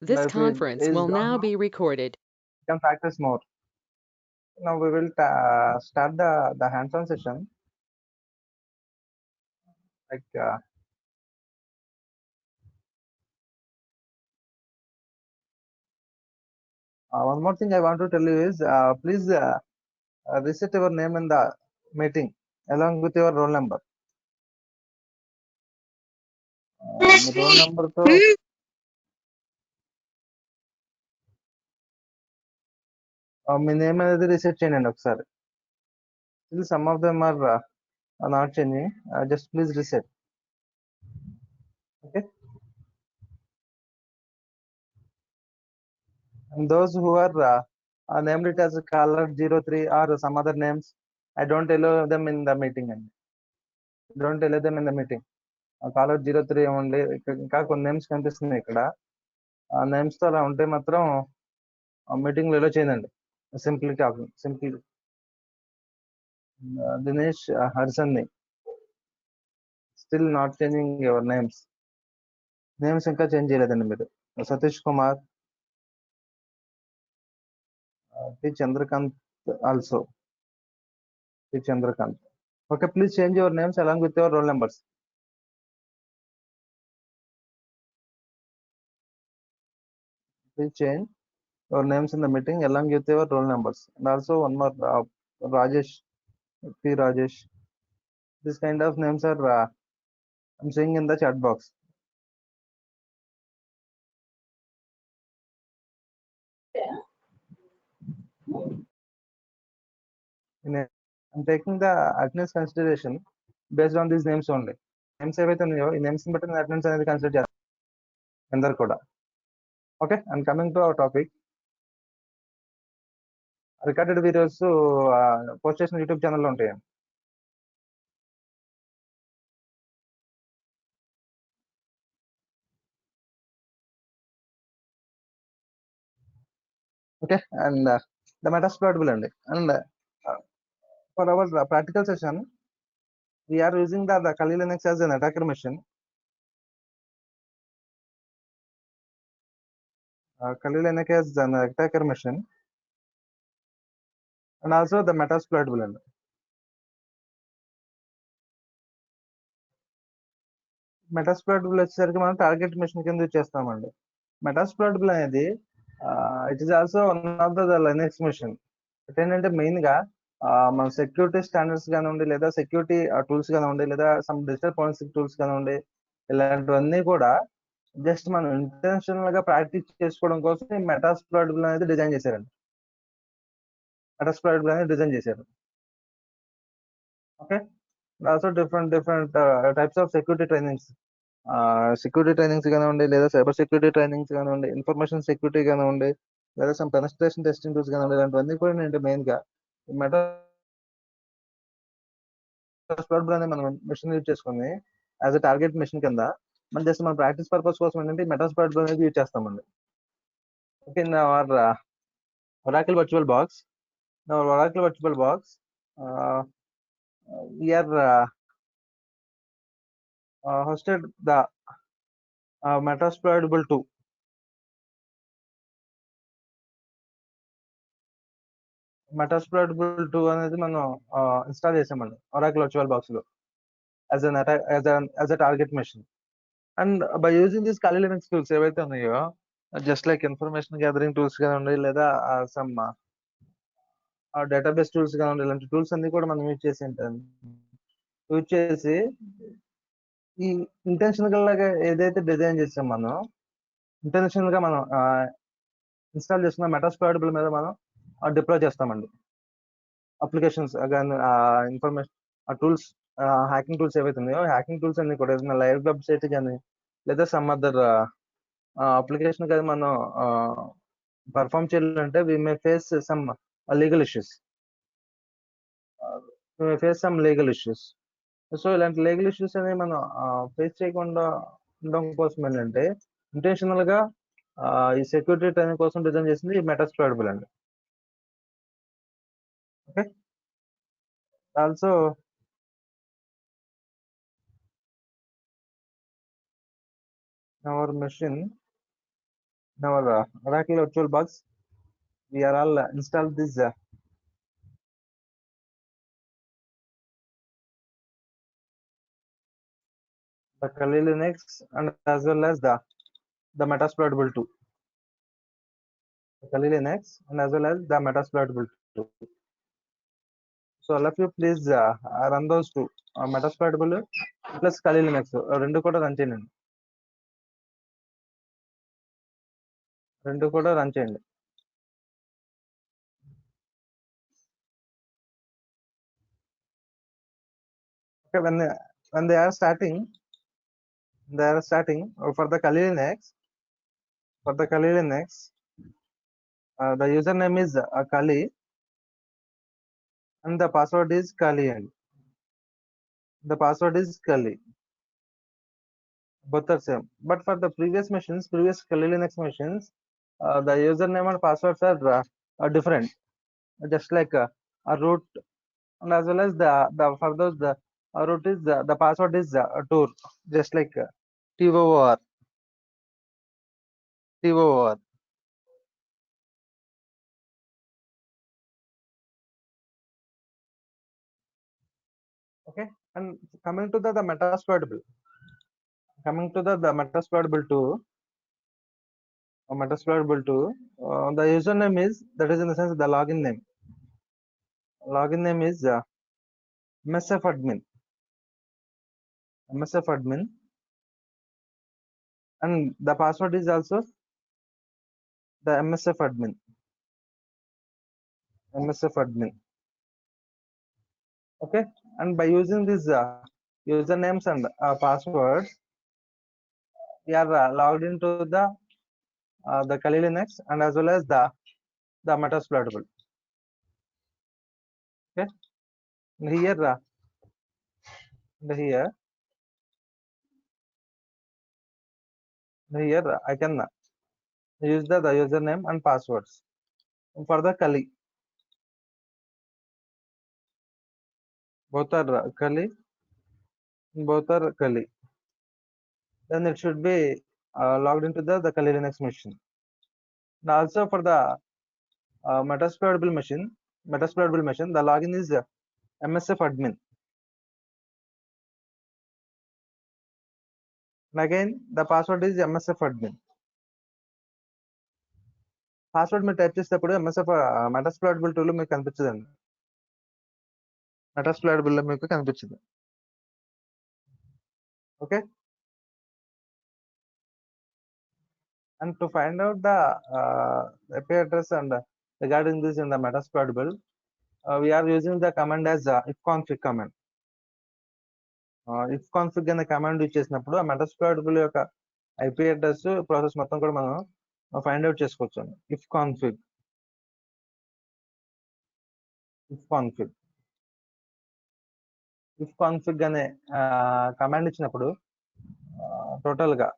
This If it conference is will don't now know, be recorded. you can practice more. Now we will start the hands-on session. Like one more thing I want to tell you is please reset your name in the meeting along with your roll number. Me roll number తో మీ name అనేది reset చేయండి ఒకసారి. Still some of them are not changing. Just please reset. Okay. And those who are named it as caller 03 or some other names, I don't allow them in the meeting. And don't allow them in the meeting. Caller 03 only. ఇంకా కొన్ని names కనిపిస్తున్నాయి ఇక్కడ. ఆ names తో అలా ఉంటే మాత్రం meeting లో ఎలా చేయండి. Simply talking. సింప్లీ దినేష్ హర్సన్ని. Still not changing your names. Names ఇంకా చేంజ్ చేయలేదండి మీరు. Satish Kumar, T Chandrakant also. T Chandrakant. Okay, please change your names along with your roll numbers. Please change your names in the meeting along with your roll numbers. And also one more, Rajesh, P. Rajesh. This kind of names are I'm seeing in the chat box. I'm taking the attendance consideration based on these names only. Names ఏవైతే ఉన్నాయో ఈ names బట్టి attendance అనేది consider చేస్తాను అందరు కూడా. Okay, and coming to our topic, recorded videos post చేసిన YouTube ఛానల్లో ఉంటాయి. Okay, and the Metasploitable అండి. And for our practical session, we are using the Kali Linux as an attacker machine. Kali Linux as an attacker machine, and also the Metasploitable అండి. Metasploitable వచ్చేసరికి మనం target machine కింద use చేస్తామండి. Metasploitable అనేది it is also one of the Linux machine. ఏంటంటే main గా మన security standards కానివ్వండి, లేదా సెక్యూరిటీ టూల్స్ కానివ్వండి, లేదా సమ్ డిజిటల్ ఫోరెన్సిక్ టూల్స్ కానివ్వండి, ఇలాంటివన్నీ కూడా జస్ట్ మనం ఇంటెన్షనల్ గా ప్రాక్టీస్ చేసుకోవడం కోసం ఈ మెటాస్ప్లాయిటబుల్ అనేది డిజైన్ చేశారండి. మెటాస్ప్లాయిటబుల్ అనేది డిజైన్ చేశారు. Okay, also different types of security trainings కానివ్వండి, లేదా సైబర్ సెక్యూరిటీ ట్రైనింగ్స్ కానివ్వండి, ఇన్ఫర్మేషన్ సెక్యూరిటీ కానివ్వండి, లేదా సమ్ పెనెట్రేషన్ టెస్టింగ్ టూల్స్ కానివ్వండి, ఇలాంటివన్నీ కూడా నేను మెయిన్ గా మెటాస్ప్లాయిటబుల్ అనేది మనం మిషన్ యూజ్ చేసుకుని యాజ్ అ టార్గెట్ మిషన్ కింద మనం జస్ట్ మన ప్రాక్టీస్ పర్పస్ కోసం ఏంటంటే మెటాస్ప్లాయిటబుల్ అనేది యూజ్ చేస్తామండి. Okay, in our Oracle Virtual Box. Now, Oracle Virtual Box, we are hosted the Metasploitable 2. Metasploitable 2 అనేది మనం ఇన్స్టాల్ చేసామండి Oracle Virtual Box లో as a target machine. And by using these Kali Linux tools ఏవైతే ఉన్నాయో, just like information gathering tools కానివ్వండి, లేదా some database tools కానివ్వండి, ఇలాంటి టూల్స్ అన్ని కూడా మనం యూజ్ చేసి ఈ ఇంటెన్షనల్ గా ఏదైతే డిజైన్ చేసాం మనం ఇంటెన్షనల్ గా మనం ఇన్స్టాల్ చేస్తున్న మెటాస్ప్లాయిటబుల్ మీద మనం డిప్లాయ్ చేస్తామండి. అప్లికేషన్స్ కానీ ఇన్ఫర్మేషన్ టూల్స్, హ్యాకింగ్ టూల్స్ ఏవైతే ఉన్నాయో హ్యాకింగ్ టూల్స్ అన్ని కూడా ఏదైనా లైవ్ వెబ్సైట్ కానీ లేదా సమ్ అదర్ అప్లికేషన్ కానీ మనం పర్ఫామ్ చేయాలంటే we may face some legal issues. So ఇలాంటి లీగల్ ఇష్యూస్ అనేవి మనం ఫేస్ చేయకుండా ఉండడం కోసం ఏంటంటే ఇంటెన్షనల్ గా ఈ సెక్యూరిటీ ట్రైనింగ్ కోసం డిజైన్ చేసింది ఈ మెటాస్ప్లాయిటబుల్ అండి. Okay, also our machine in our Oracle VirtualBox, we are all installed this the Kali Linux and as well as the Metasploitable 2. The Kali Linux and as well as the Metasploitable 2. So all of you please run those two, Metasploitable plus Kali Linux రెండు కూడా run చేయండి. రెండు కూడా run చేయండి. Okay, when they are starting for the Kali Linux, the username is Kali and the password is Kali, and the password is Kali. Both are same. But for the previous Kali Linux machines, the username and passwords are different. Just like a root, and as well as the for those the root is the password is tour, just like TOR. Okay, and coming to the Metasploitable. The Metasploitable 2, the username is, that is in the sense the login name. Login name is MSFadmin, and the password is also the MSFadmin. Okay, and by using these usernames and passwords, we are logged into the Kali Linux and as well as the Metasploitable. Okay, and here I can use the username and passwords for the Kali. Both are Kali. Then it should be logged into the Kali Linux machine. And also for the Metasploitable machine, the login is MSFadmin. And again, the password is MSFadmin. Password మీరు type చేసేటప్పుడు మెటాస్ప్లాయిటబుల్ tool మీకు కనిపించదండి. మెటాస్ప్లాయిటబుల్ లో మీకు కనిపించదు. Okay, and to find out the IP address and regarding this in the Metasploitable, we are using the command as ifconfig command. ifconfig అనే command use చేసినప్పుడు ఆ Metasploitable యొక్క IP అడ్రస్ ప్రాసెస్ మొత్తం కూడా మనం ఫైండ్ అవుట్ చేసుకోవచ్చు. ifconfig అనే command ఇచ్చినప్పుడు టోటల్ గా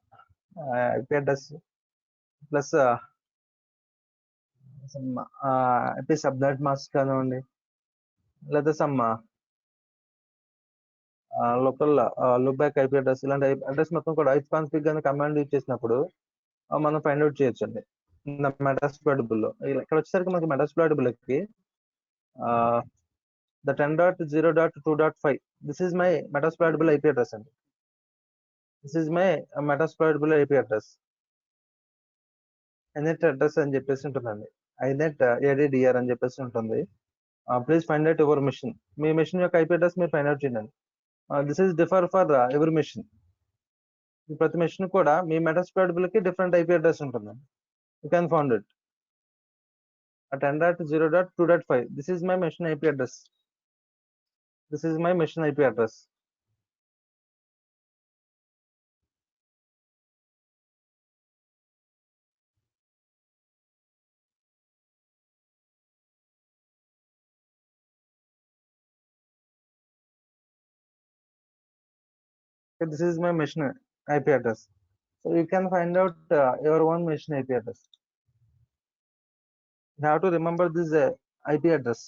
IP address plus IP subnet mask కానివ్వండి, లేదా some local look back IP address, ఇలాంటి అడ్రస్ మొత్తం కూడా ifconfig అనే కమాండ్ యూజ్ చేసినప్పుడు మనం ఫైండ్ అవుట్ చేయొచ్చు అండి Metasploitable లో. ఇక్కడ వచ్చేసరికి మనకి Metasploitable కి the 10.0.2.5, this is my Metasploitable IP address అండి. inet అడ్రస్ అని చెప్పేసి ఉంటుందండి. inet addr అని చెప్పేసి ఉంటుంది. Please find out your machine. Me machine యొక్క IP అడ్రస్ మీరు ఫైండ్ అవుట్ చేయండి. దిస్ ఈస్ డిఫర్ ఫర్ ఎవరి మెషిన్. ప్రతి మెషిన్ కూడా మీ Metasploitable కి డిఫరెంట్ IP అడ్రస్ ఉంటుందండి. You can found it 10.0.2.5. this is my machine IP address. Okay, this is my machine IP address. So you can find out your own machine IP address. You have to remember this IP address.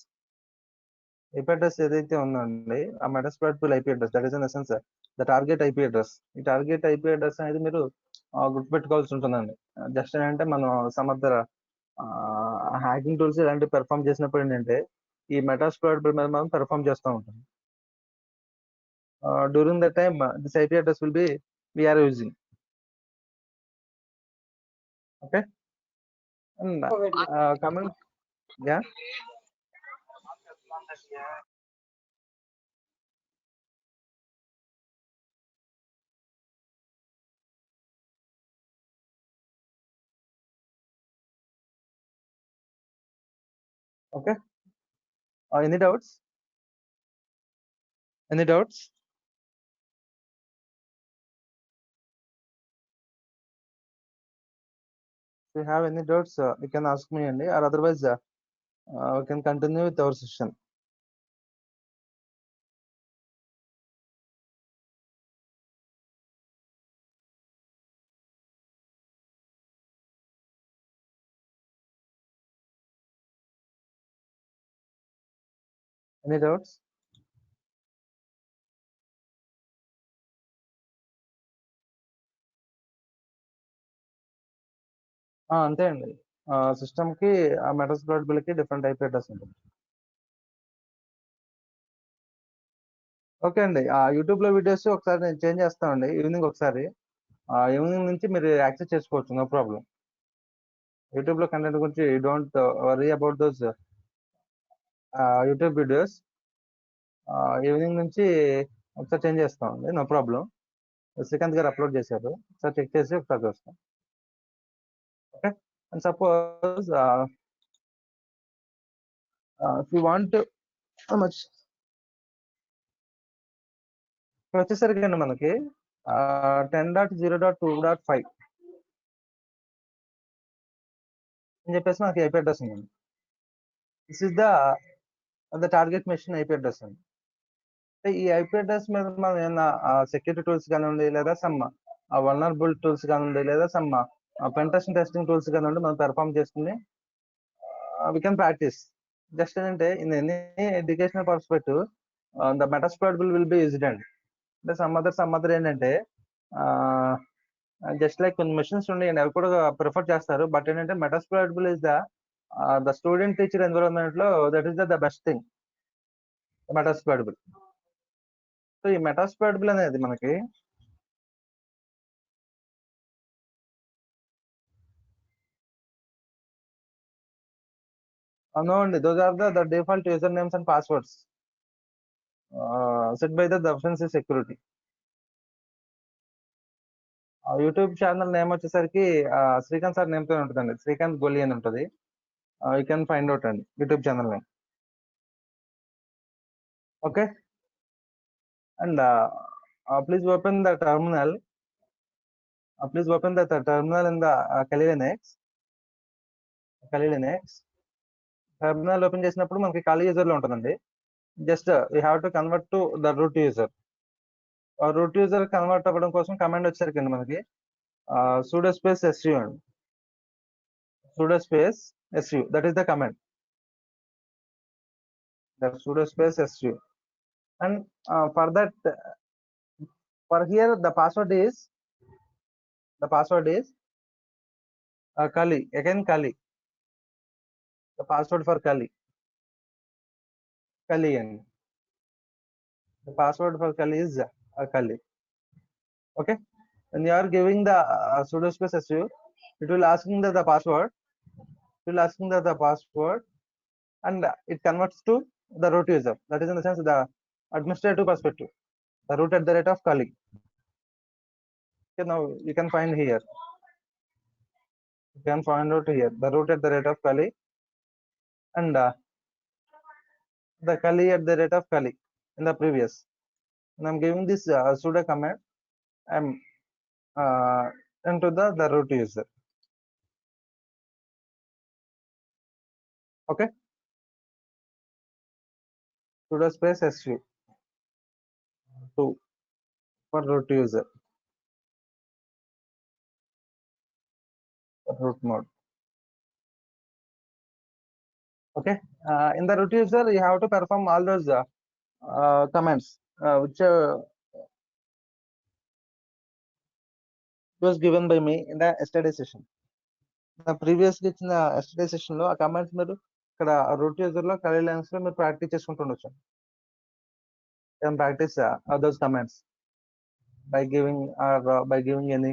IP address ఏదైతే ఉందండి ఆ Metasploitable IP address, that is in essence the target IP address. ఈ target IP address అనేది మీరు గుర్తుపెట్టుకోవాల్సి ఉంటుందండి. Just ఏంటంటే మనం some other hacking tools ఇలాంటివి పెర్ఫామ్ చేసినప్పుడు ఏంటంటే ఈ మెటాస్ప్లాయిడ్ మీద మనం పెర్ఫామ్ చేస్తూ ఉంటాం. During the time this IP address will be we are using. Okay. And coming, yeah. Okay. Any doubts? Any doubts? If you have any doubts, you can ask me, Andy, or otherwise, we can continue with our session. Any doubts? అంతే అండి. System కి ఆ మెటాస్ప్లాయిడ్ bill కి different IP address ఉంటుంది. Okay అండి. YouTube లో videos ఒకసారి నేను చేంజ్ చేస్తానండి. ఈవినింగ్ ఒకసారి. ఈవినింగ్ నుంచి మీరు యాక్సెస్ చేసుకోవచ్చు, నో ప్రాబ్లం. యూట్యూబ్ లో కంటెంట్ గురించి don't worry about those YouTube videos. Evening నుంచి ఒకసారి చేంజ్ చేస్తామండి, నో ప్రాబ్లం. శ్రీకాంత్ గారు అప్లోడ్ చేశారు, ఒకసారి చెక్ చేసి ఒకసారి చూస్తాం. Okay. And suppose if you want much ఇక్కడ వచ్చేసరికి అండి మనకి 10.0.2.5 అని చెప్పేసి మనకి ఐపీ అడ్రస్ ఉందండి. This is the target machine IP address అండి. ఈ ఐపీ అడ్రస్ మీద మనం ఏమన్నా సెక్యూరిటీ టూల్స్ కానివ్వండి, లేదా సమ్ వల్నరబుల్ టూల్స్ కానివ్వండి, లేదా సమ్ పెంటెస్టింగ్ టెస్టింగ్ టూల్స్ కానివ్వండి, మనం పెర్ఫామ్ చేసుకుని we can practice. Just ఏంటంటే in any educational perspective, the metasploit will be used అండి. అంటే some other ఏంటంటే జస్ట్ లైక్ కొన్ని మెషిన్స్ ఉన్నాయండి, అవి కూడా ప్రిఫర్ చేస్తారు. బట్ ఏంటంటే metasploitable is the student teacher environment లో that is the best thing, metasploitable. So ఈ మెటాస్ప్లాయిడబుల్ అనేది మనకి no అండి, those are the default user names and passwords set by the offensive security. YouTube channel name వచ్చేసరికి Srikanth sir name తో ఉంటుందండి, శ్రీకాంత్ గొల్లి అని ఉంటుంది. యూ కెన్ ఫైండ్ అవుట్ అండి YouTube channel name. Okay. And please open the terminal. Please open the terminal in the Kali Linux. Terminal open చేసినప్పుడు మనకి ఖాళీ user లో ఉంటుందండి. Just we have to convert to the root user. Root user convert అవ్వడం కోసం command వచ్చేసరికి అండి మనకి sudo space su అండి. sudo space su, that is the command. The sudo space su. And for that, for here the password is Kali. Again Kali. The password for Kali and the password for Kali is Kali. Okay. When you are giving the sudo space su, it will asking the password. It will asking the password, and it converts to the root user. That is in the sense the administrative perspective. The root at the rate of Kali. Okay, now you can find here. You can find out here the root at the rate of Kali and the Kali at the rate of Kali in the previous. And I'm giving this sudo command. I'm into the root user. Okay. Sudo space su to for root user, root mode. Okay. In the root user, you have to perform all those commands which was given by me in the yesterday session. The previous ఇచ్చిన yesterday session లో ఆ commands మీరు ఇక్కడ root user లో ఖాళీ lines లో మీరు practice చేసుకుంటుండొచ్చు. You can practice those commands by giving or by giving any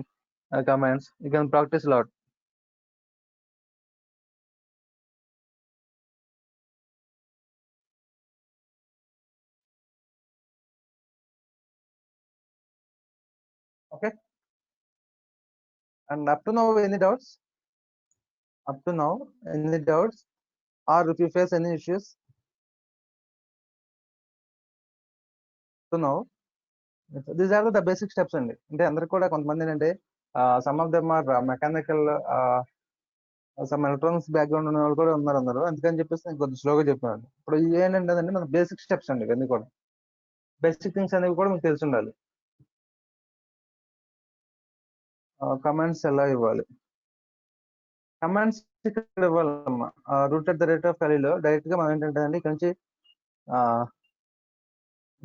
commands. You can practice a lot. Okay. And up to now, any doubts? Up to now, any doubts? Or if you face any issues? To now, these are the basic steps అండి. అంటే అందరికి కూడా కొంతమంది ఏంటంటే some of them or mechanical some electronics background ఉన్న వాళ్ళు కూడా ఉన్నారు అందరూ. అందుకని చెప్పేసి నేను కొంచెం స్లోగా చెప్తున్నాను. ఇప్పుడు ఏంటంటే మన బేసిక్ స్టెప్స్ అండి ఇవన్నీ కూడా. బేసిక్ థింగ్స్ అనేవి కూడా మీకు తెలిసి ఉండాలి. కమాండ్స్ ఎలా ఇవ్వాలి? కమాండ్స్ ఇక్కడ ఇవ్వాలమ్మా. Root at the rate of ఖాళీలో డైరెక్ట్ గా మనం ఏంటంటే అండి ఇక్కడ నుంచి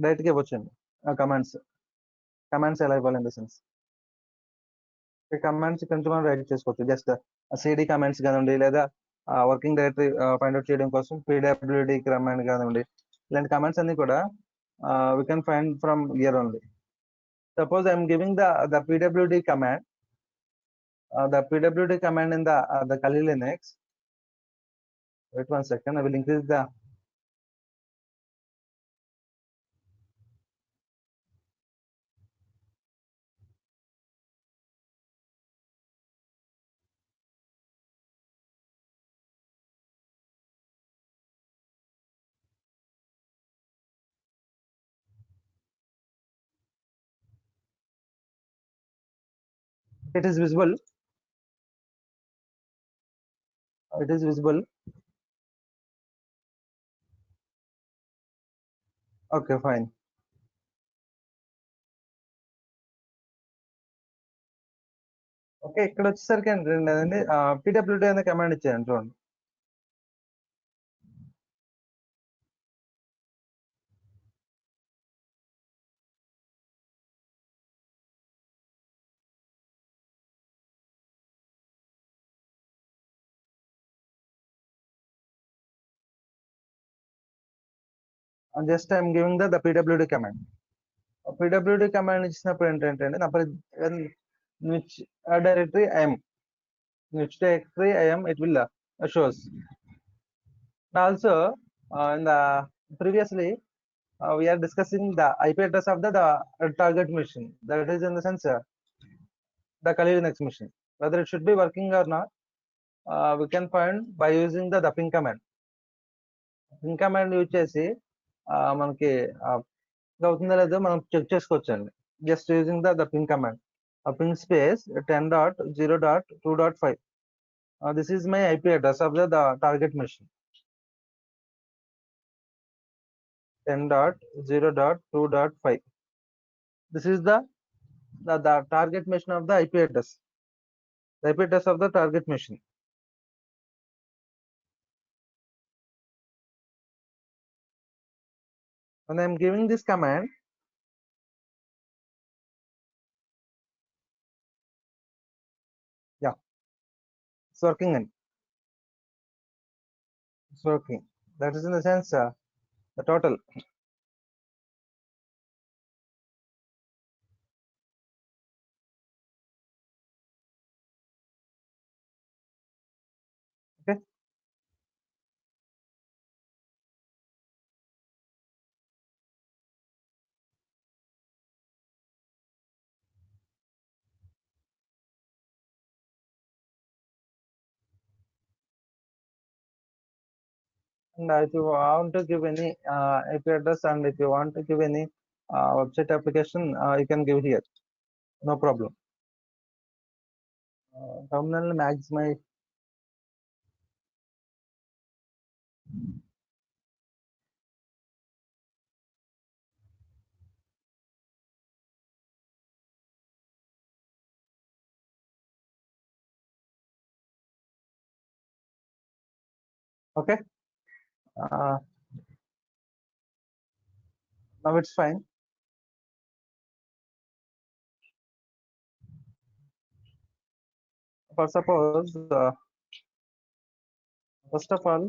డైరెక్ట్ గా ఇవ్వచ్చండి కమాండ్స్ ఎలా ఇవ్వాలి ఇన్ ద సెన్స్ కమాండ్స్ కొంచెం మనం రైట్ చేసుకోవచ్చు. జస్ట్ సిడి కమాండ్స్ కానివ్వండి, లేదా వర్కింగ్ డైరెక్టరీ ఫైండ్ అవుట్ చేయడం కోసం పిడబ్ల్యూడి కమాండ్ కానివ్వండి, ఇలాంటి కమాండ్స్ అన్ని కూడా we can find from here only. Suppose I am giving the pwd command, the pwd command in the Kali Linux. Wait 1 second, I will increase the it is visible. It is visible. Okay, fine. Okay, ఇక్కడ వచ్చేసరికి ఏంటంటే pwd అనే command ఇచ్చాను చూడండి. Just I am giving the pwd command. pwd command ఇచ్చినప్పుడు ఏంటంటే which directory I am, it will shows. Also in the previously we are discussing the IP address of the target machine, that is in the sense the Kali Linux machine, whether it should be working or not. We can find by using the ping command. Ping command use చేసి మనకి అవుతుందో లేదో మనం check చేసుకోవచ్చు అండి. Just using the ping command. Ping space 10.0.2.5. This is my IP address of the target machine. 10.0.2.5. This is the target machine of the IP address. The IP address of the target machine. When I am giving this command, yeah, it's working and it's working. That is in the sense the total. Okay. And if you want to give any IP address, and if you want to give any website application, you can give here. No problem. Terminal maximize. Okay. Now it's fine. for suppose first of all,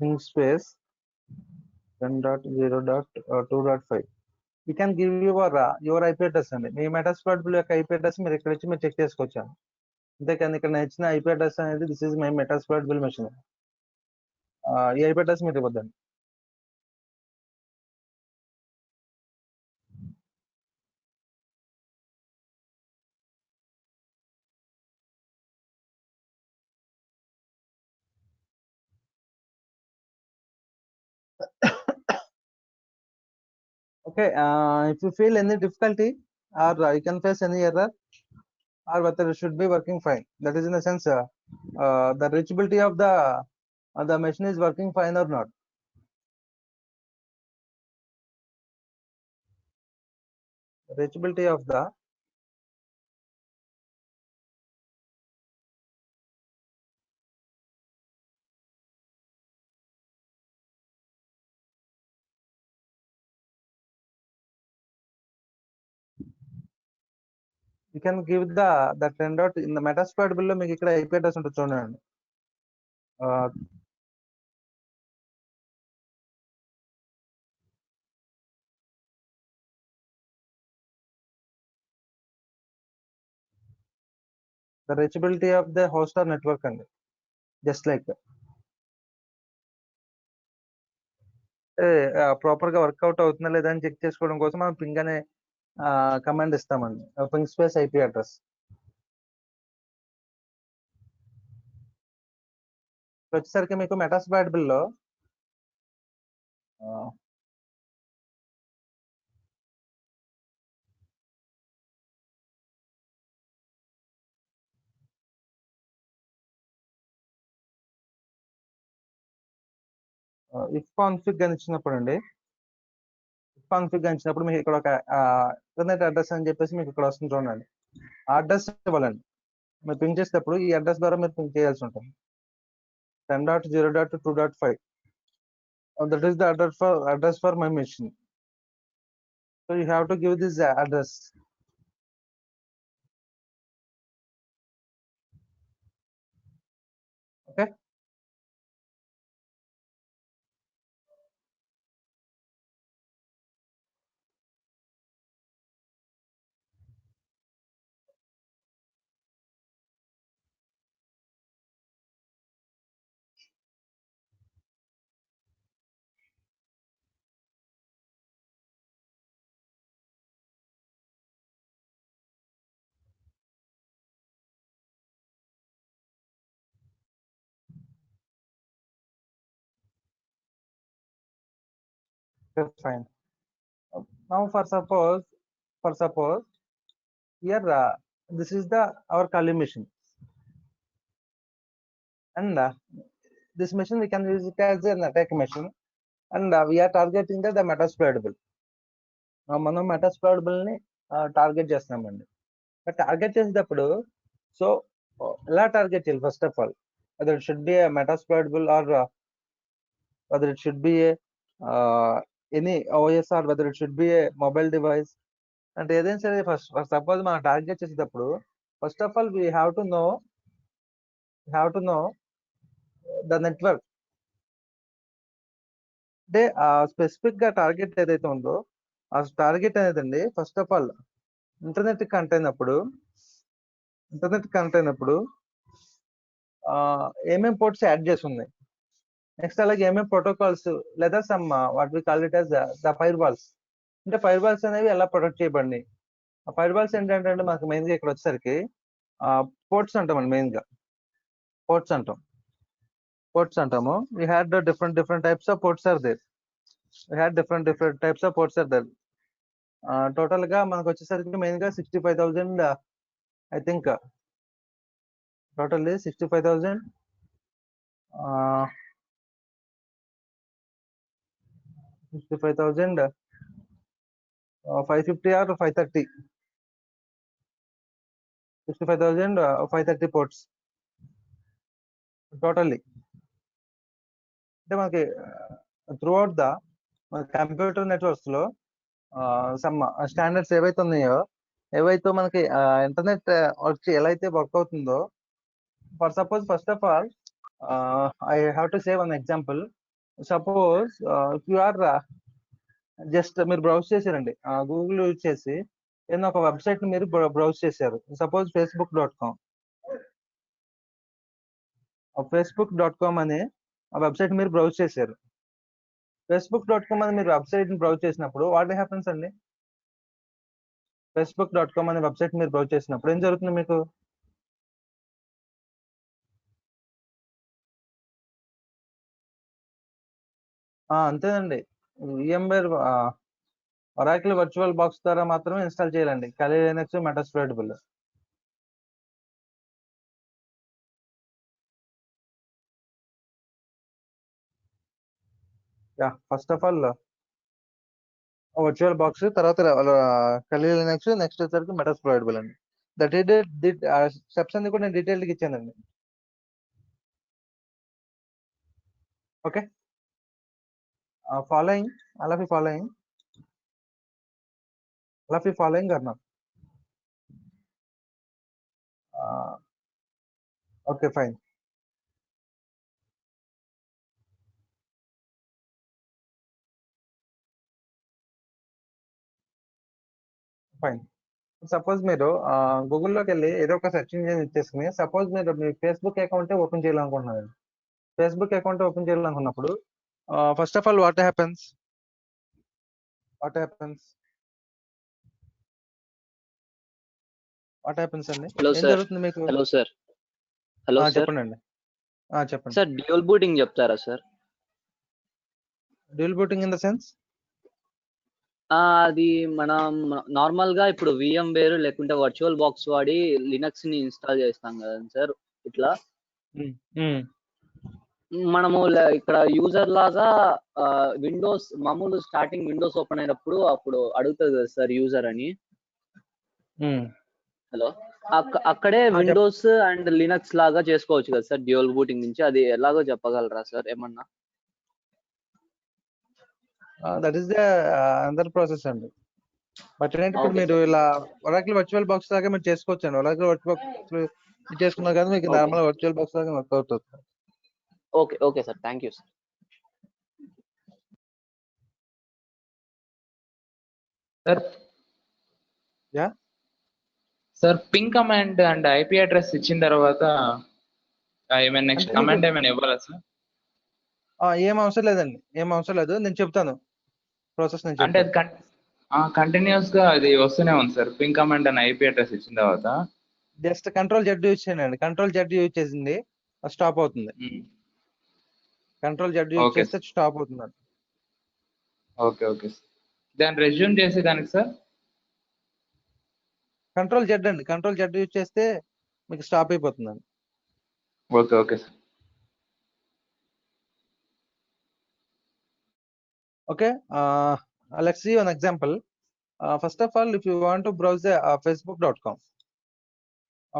in space 10.0.2.5 we can give your IP address అండి. మీ మెటాస్ప్లాయిడబుల్ యొక్క IP address మీరు ఇక్కడ వచ్చి మీరు check చేసుకోవచ్చు. అంతేకాని ఇక్కడ నేను ఇచ్చిన IP అడ్రస్ అనేది దిస్ ఇస్ మై మెటాస్ప్లాయిడబుల్ మెషిన్, ఈ IP అడ్రస్ మీరు ఇవ్వద్దండి. Okay, if you feel any difficulty or you can face any error or whether it should be working fine. That is in the sense the reachability of the machine is working fine or not. Reachability of the you can give the 10 dot in the మెటాస్ప్లాయిడబుల్ లో మీకు ఇక్కడ IP address ఉంటుంది చూడండి. The reachability of the host or network అండి, just like proper గా work out అవుతుందా లేదా అని చెక్ చేసుకోవడం కోసం మనం పింగ్ అనే కమాండ్ ఇస్తామండి. పింగ్ స్పేస్ IP అడ్రస్ వచ్చేసరికి మీకు మెటాస్ప్లాయిడబుల్ లో ఇఫ్ కాన్ఫిగ్ అని ఇచ్చినప్పుడు అండి, కాన్ఫిగ్ ఇచ్చినప్పుడు మీకు ఇక్కడ ఒక ఇంటర్నెట్ అడ్రస్ అని చెప్పేసి మీకు ఇక్కడ వస్తుంది చూడండి. ఆ అడ్రస్ ఇవ్వాలండి. మీరు పింగ్ చేసేటప్పుడు ఈ అడ్రస్ ద్వారా మీరు పింగ్ చేయాల్సి ఉంటుంది. 10.0.2.5 that is the address for my machine. So you have to give this address. Okay. Okay, fine. Now for suppose here this is our Kali machine, and this machine we can use it as an attack machine, and we are targeting the మెటాస్ప్లాయిడబుల్. మనం మెటాస్ప్లాయిడబుల్ ని target చేస్తున్నామండి. Target చేసేటప్పుడు so ఎలా target చేయాలి? First of all whether it should be a మెటాస్ప్లాయిడబుల్ or whether it should be a any OS or whether it should be a mobile device, అంటే ఏదైనా సరే first suppose మనం టార్గెట్ చేసేటప్పుడు first of all we have to know the network. అంటే specific గా target ఏదైతే ఉందో ఆ టార్గెట్ అనేదండి first of all internet connect అయినప్పుడు ఏమేం పోర్ట్స్ యాడ్ చేసి ఉన్నాయి, నెక్స్ట్ అలాగే ఏమేం ప్రోటోకాల్స్ లేదా some what we call it as the firewalls, అంటే ఫైర్ వాల్స్ అనేవి ఎలా ప్రొటెక్ట్ చేయబడినాయి. ఆ ఫైర్ వాల్స్ ఏంటంటే మనకు మెయిన్ గా ఇక్కడ వచ్చేసరికి పోర్ట్స్ అంటామండి. మెయిన్ గా పోర్ట్స్ అంటాము. We had different types of ports are there. Total గా మనకు వచ్చేసరికి మెయిన్ గా 65,000 I think total 65,000 65,000, 550 or 530. 65,000, 530 ports totally. అంటే మనకి త్రూఅవుట్ ద కంప్యూటర్ నెట్వర్క్స్ లో సమ్ స్టాండర్డ్స్ ఏవైతే ఉన్నాయో, ఏవైతే మనకి ఇంటర్నెట్ వచ్చి ఎలా అయితే వర్క్ అవుతుందో, for suppose first of all I have to save an example. Suppose if you are just మీరు బ్రౌజ్ చేశారండి, గూగుల్ యూజ్ చేసి ఏదైనా ఒక వెబ్సైట్ ని మీరు బ్రౌజ్ చేశారు. Suppose facebook.com. facebook.com అనే ఆ వెబ్సైట్ మీరు బ్రౌజ్ చేశారు. facebook.com అని మీరు వెబ్సైట్ ని బ్రౌజ్ చేసినప్పుడు వాట్ హ్యాపెన్స్ అండి? facebook.com అనే వెబ్సైట్ మీరు బ్రౌజ్ చేసినప్పుడు ఏం జరుగుతుంది మీకు? అంతేనండి. VMware Oracle వర్చువల్ బాక్స్ ద్వారా మాత్రమే ఇన్స్టాల్ చేయాలండి Kali Linux Metasploitable. First of all virtual box, తర్వాత Kali Linux, నెక్స్ట్ వచ్చేసరికి Metasploitable అండి. దట్ స్టెప్స్ అన్ని కూడా నేను డీటెయిల్గా ఇచ్చానండి. Okay, following all of you following or not? Okay, fine. Suppose మీరు గూగుల్లోకి వెళ్ళి ఏదో ఒక సెర్చ్ ఇంజిన్ ఇచ్చేసుకుని, సపోజ్ మీరు మీ ఫేస్బుక్ అకౌంట్ ఓపెన్ చేయాలనుకుంటున్నారు. ఫేస్బుక్ అకౌంట్ ఓపెన్ చేయాలనుకున్నప్పుడు first of all what happens అండి? ఏం జరుగుతుంది మీకు? Hello sir. చెప్పండి అండి. చెప్పండి సార్. డ్యూయల్ బూటింగ్ చెప్తారా sir? Dual booting in the sense అది మనం నార్మల్ గా ఇప్పుడు VMware లేకుంటే వర్చువల్ బాక్స్ వాడి లినక్స్ ని ఇన్స్టాల్ చేస్తాం కదా సార్. ఇట్లా మనము ఇక్కడ యూజర్ లాగా విండోస్ మామూలు స్టార్టింగ్ విండోస్ ఓపెన్ అయినప్పుడు అప్పుడు అడుగుతుంది కదా సార్ యూజర్ అని. హలో, అక్కడే విండోస్ అండ్ లినక్స్ లాగా చేసుకోవచ్చు కదా సార్ డ్యూయల్ బూటింగ్ నుంచి? అది ఎలాగో చెప్పగలరా సార్ ఏమన్నా? That is the another process అండి. బట్ ఏంటంటే ఇప్పుడు మీరు ఇలా ఒరాకిల్ వర్చువల్ బాక్స్ లాగా మీరు చేసుకోవచ్చు అండి. ఒరాకిల్ వర్చువల్ బాక్స్ చేసుకున్నారు కదా, మీకు నార్మల్ వర్చువల్ బాక్స్ లాగా వర్క్ అవుతుంది. Okay sir, thank you sir. Sir ping command and IP address ఇచ్చిన తర్వాత ఏమైనా నెక్స్ట్ కమాండ్ ఏమైనా ఇవ్వాలా సార్? ఏం అవసరం లేదండి, ఏం అవసరం లేదు. నేను చెప్తాను ప్రాసెస్. అంటే కంటిన్యూస్ గా అది వస్తూనే ఉంది sir. Ping command and IP address ఇచ్చిన తర్వాత జస్ట్ Ctrl Z యూజ్ చేయండి. Ctrl Z యూజ్ చేసింది స్టాప్ అవుతుంది. Ctrl Z యూజ్ చేస్తే స్టాప్ అవుతుంది. ఓకే. దాన్ని రెజ్యూమ్ చేసేదానికి సార్ Ctrl Z అండి. Ctrl Z యూజ్ చేస్తే మీకు స్టాప్ అయిపోతుందండి. Okay sir. Okay, let's see an example. First of all, if you want to browse facebook.com,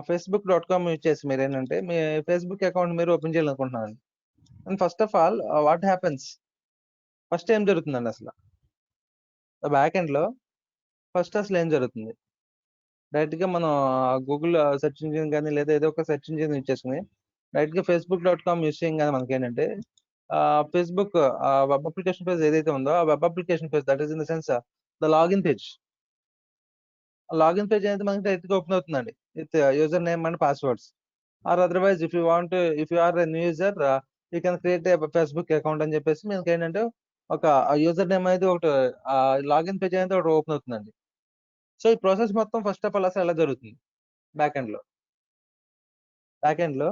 facebook.com use చేసి మీరు ఏంటంటే మీ ఫేస్బుక్ అకౌంట్ మీరు ఓపెన్ చేయాలనుకుంటున్నారు. And first of all what happens, first ఏం జరుగుతుందండి అసలు బ్యాక్ ఎండ్ లో? ఫస్ట్ అసలు ఏం జరుగుతుంది, డైరెక్ట్ గా మనం గూగుల్ సెర్చ్ ఇంజిన్ కానీ లేదా ఏదో ఒక సెర్చ్ ఇంజిన్ యూజ్ చేసుకుని డైరెక్ట్ గా facebook.com యూజ్ చేయం కానీ మనకి ఏంటంటే ఫేస్బుక్ వెబ్ అప్లికేషన్ పేజ్ ఏదైతే ఉందో ఆ web application page, that is in the sense the login page. Login page అనేది మనకి డైరెక్ట్ గా ఓపెన్ అవుతుందండి with user name and passwords. Or otherwise if you are a new user you can create a Facebook account అని చెప్పేసి మనకి ఏంటంటే ఒక user name అనేది ఒకటి, లాగిన్ పేజ్ అనేది ఒకటి ఓపెన్ అవుతుందండి. సో ఈ ప్రాసెస్ మొత్తం ఫస్ట్ ఆఫ్ ఆల్ అసలు ఎలా జరుగుతుంది బ్యాక్ ఎండ్ లో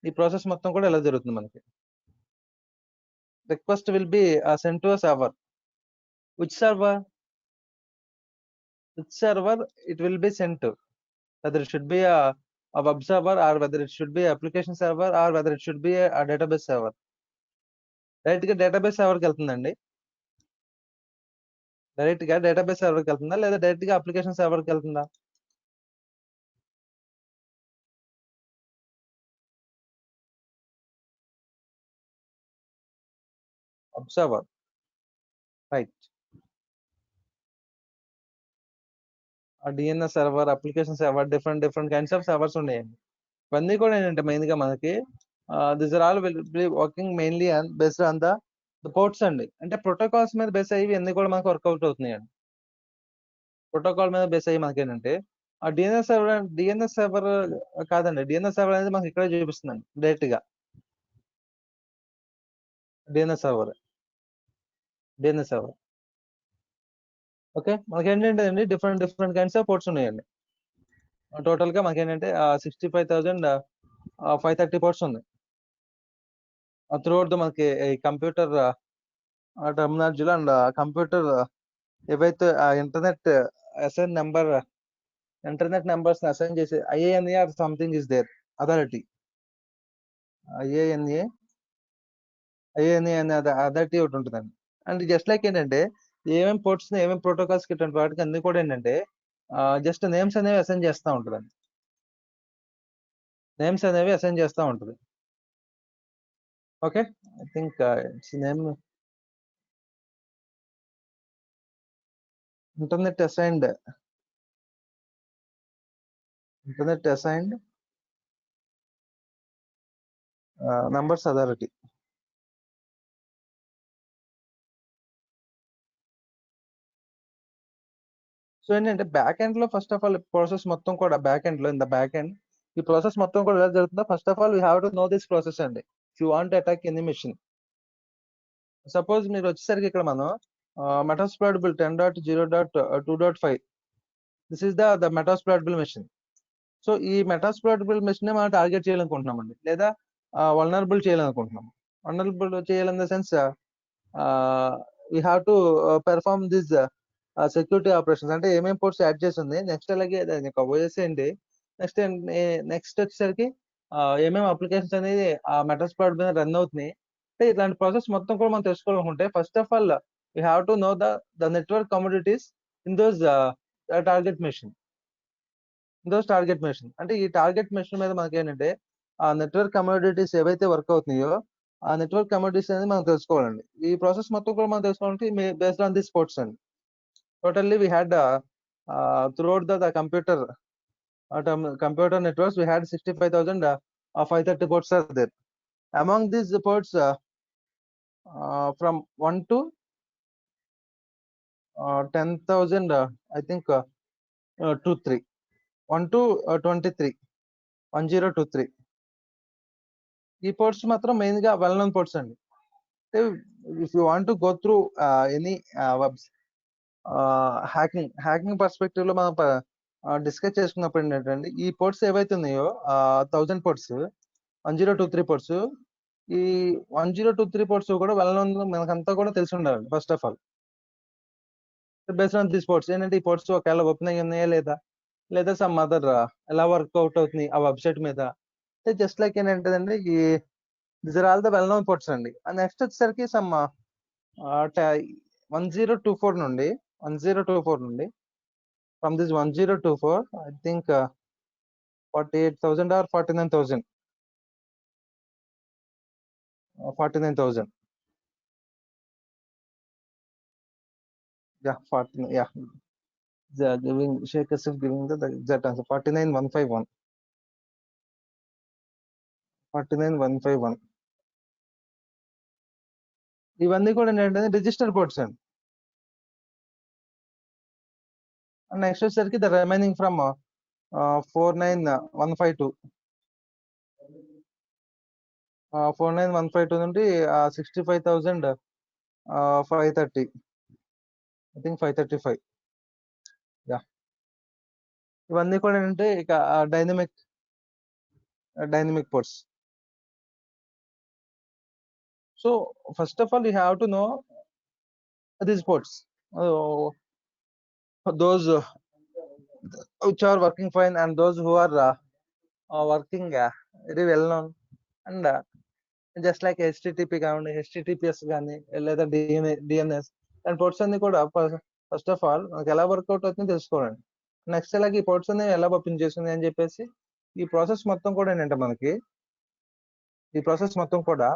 ఈ ప్రాసెస్ మొత్తం కూడా ఎలా జరుగుతుంది మనకి? Request will be sent to a server. Which server it will be sent to? Whether it should be a web server, or whether it should be an application server, or whether it should be a database server. Right గా database server కి వెళ్తుందండి. Direct గా database సర్వర్కి వెళ్తుందా లేదా direct గా application సర్వర్కి వెళ్తుందా? Observer, right. DNS server, application server, different kinds of servers ఉన్నాయండి. ఇవన్నీ కూడా ఏంటంటే మెయిన్ గా మనకి this are all will be working mainly based on the ports అండి. అంటే ప్రోటోకాల్స్ మీద బేస్ అయ్యి అన్ని కూడా మనకు వర్కౌట్ అవుతున్నాయండి. ప్రోటోకాల్ మీద బేస్ అయ్యి మనకి ఏంటంటే ఆ డిఎన్ఎస్ సర్వర్ కాదండి, డిఎన్ఎస్ సర్వర్ అనేది మనకి ఇక్కడే చూపిస్తుందండి డైరెక్ట్ గా. DNS server okay. మనకి ఏంటంటే అండి డిఫరెంట్ కైండ్స్ ఆఫ్ పోర్ట్స్ ఉన్నాయండి. టోటల్ గా మనకి ఏంటంటే 65,530 పోర్ట్స్ ఉంది. త్రూఅవుట్ మనకి ఈ కంప్యూటర్ టర్మినాలజీలో అండ్ కంప్యూటర్ ఏవైతే ఇంటర్నెట్ అసైన్ నెంబర్స్ అసైన్ చేసే IANA or something is there authority. IANA అనే అథారిటీ ఒకటి ఉంటుందండి. అండ్ జస్ట్ లైక్ ఏంటంటే ఏమేమి పోర్ట్స్ ఏమేమి ప్రోటోకాల్స్ ఇటువంటి వాటికి అన్ని కూడా ఏంటంటే జస్ట్ నేమ్స్ అనేవి అసైన్ చేస్తూ ఉంటుందండి. నేమ్స్ అనేవి అసైన్ చేస్తూ ఉంటుంది. Okay, I think name internet assigned numbers authority. So ఏంటంటే బ్యాక్ ఎండ్ లో ఫస్ట్ ఆఫ్ ఆల్ ప్రాసెస్ మొత్తం కూడా బ్యాక్ ఎండ్ లో ఈ ప్రాసెస్ మొత్తం కూడా ఎలా జరుగుతుందో first of all we have to know this process అండి. If you want attack any machine. Suppose మీరు వచ్చేసరికి ఇక్కడ మనం metasploitable 10.0.2.5 this is the metasploitable machine. So ఈ మెటాస్ప్లాయిడబుల్ మెషిన్ మనం టార్గెట్ చేయాలనుకుంటున్నామండి, లేదా వల్నరబుల్ చేయాలనుకుంటున్నాం. వల్నరబుల్ చేయాలన్న sense we have to perform this security operations. అంటే ఏమేమి పోర్ట్స్ యాడ్ చేసి ఉంది, నెక్స్ట్ అలాగే దాన్ని కవర్ చేసేయండి. నెక్స్ట్ వచ్చేసరికి ఏమేమి అప్లికేషన్స్ అనేది ఆ మెటాస్ప్లాయిడ్ మీద రన్ అవుతున్నాయి. అంటే ఇట్లాంటి ప్రాసెస్ మొత్తం కూడా మనం తెలుసుకోవాలనుకుంటే first of all we have to know the network commodities in those target machine. అంటే ఈ టార్గెట్ మెషిన్ మీద మనకి ఏంటంటే ఆ నెట్వర్క్ కమోడిటీస్ ఏవైతే వర్క్ అవుతున్నాయో ఆ నెట్వర్క్ కమోడిటీస్ అనేది మనం తెలుసుకోవాలండి. ఈ ప్రాసెస్ మొత్తం కూడా మనం తెలుసుకోవాలంటే బేస్డ్ ఆన్ దిస్ పోర్ట్స్ అండి. Totally, we had throughout the computer networks, we had 65,530 ports are there. Among these ports, from 1 to 10,000, I think 23, 1 to 23, 1023. ఈ పోర్ట్స్ మాత్రం మెయిన్ గా వెల్ నోన్ పోర్ట్స్ అండి. If you want to go through any hacking perspective లో మనం discuss చేసుకున్నప్పుడు ఏంటంటే ఈ ports ఏవైతే ఉన్నాయో 1000 పోర్ట్స్ 1023 పోర్ట్స్, ఈ 1023 పోర్ట్స్ కూడా వెల్ నోన్ మనకంతా కూడా తెలిసి ఉండాలి. First of all based on this ports ఏంటంటే ఈ పోర్ట్స్ ఒకవేళ ఓపెన్ అయ్యి ఉన్నాయా లేదా సమ్ అదర్ ఎలా వర్క్అవుట్ అవుతుంది ఆ వెబ్సైట్ మీద. జస్ట్ లైక్ ఏంటంటే ఈ this are all the well known ports అండి. నెక్స్ట్ వచ్చేసరికి సమ్ 1024 నుండి from this 1024 I think 48,000 or 49,000 yeah 49 yeah they are giving Sheikh Asif giving the exact answer 49,151 ఇవన్నీ కూడా ఏంటంటే రిజిస్టర్ పోర్ట్స్ అండి. నెక్స్ట్ వచ్చేసరికి ద రిమైనింగ్ ఫ్రమ్ 49,152 నుండి 65,530 I think 535 yeah. ఇవన్నీ కూడా ఏంటంటే ఇక dynamic ports. So first of all you have to no these ports, those which are working fine and those who are working very well known, and just like HTTP కానీ HTTPS కానీ లేదా DNS and ports అన్ని కూడా first of all మనకి ఎలా work out అవుతుందో తెలుసుకోవాలండి. Next ఇలాగ ఈ పోర్ట్స్ అనేవి ఎలా ఓపెన్ చేస్తుంది అని చెప్పేసి ఈ ప్రాసెస్ మొత్తం కూడా ఏంటంటే మనకి ఈ ప్రాసెస్ మొత్తం కూడా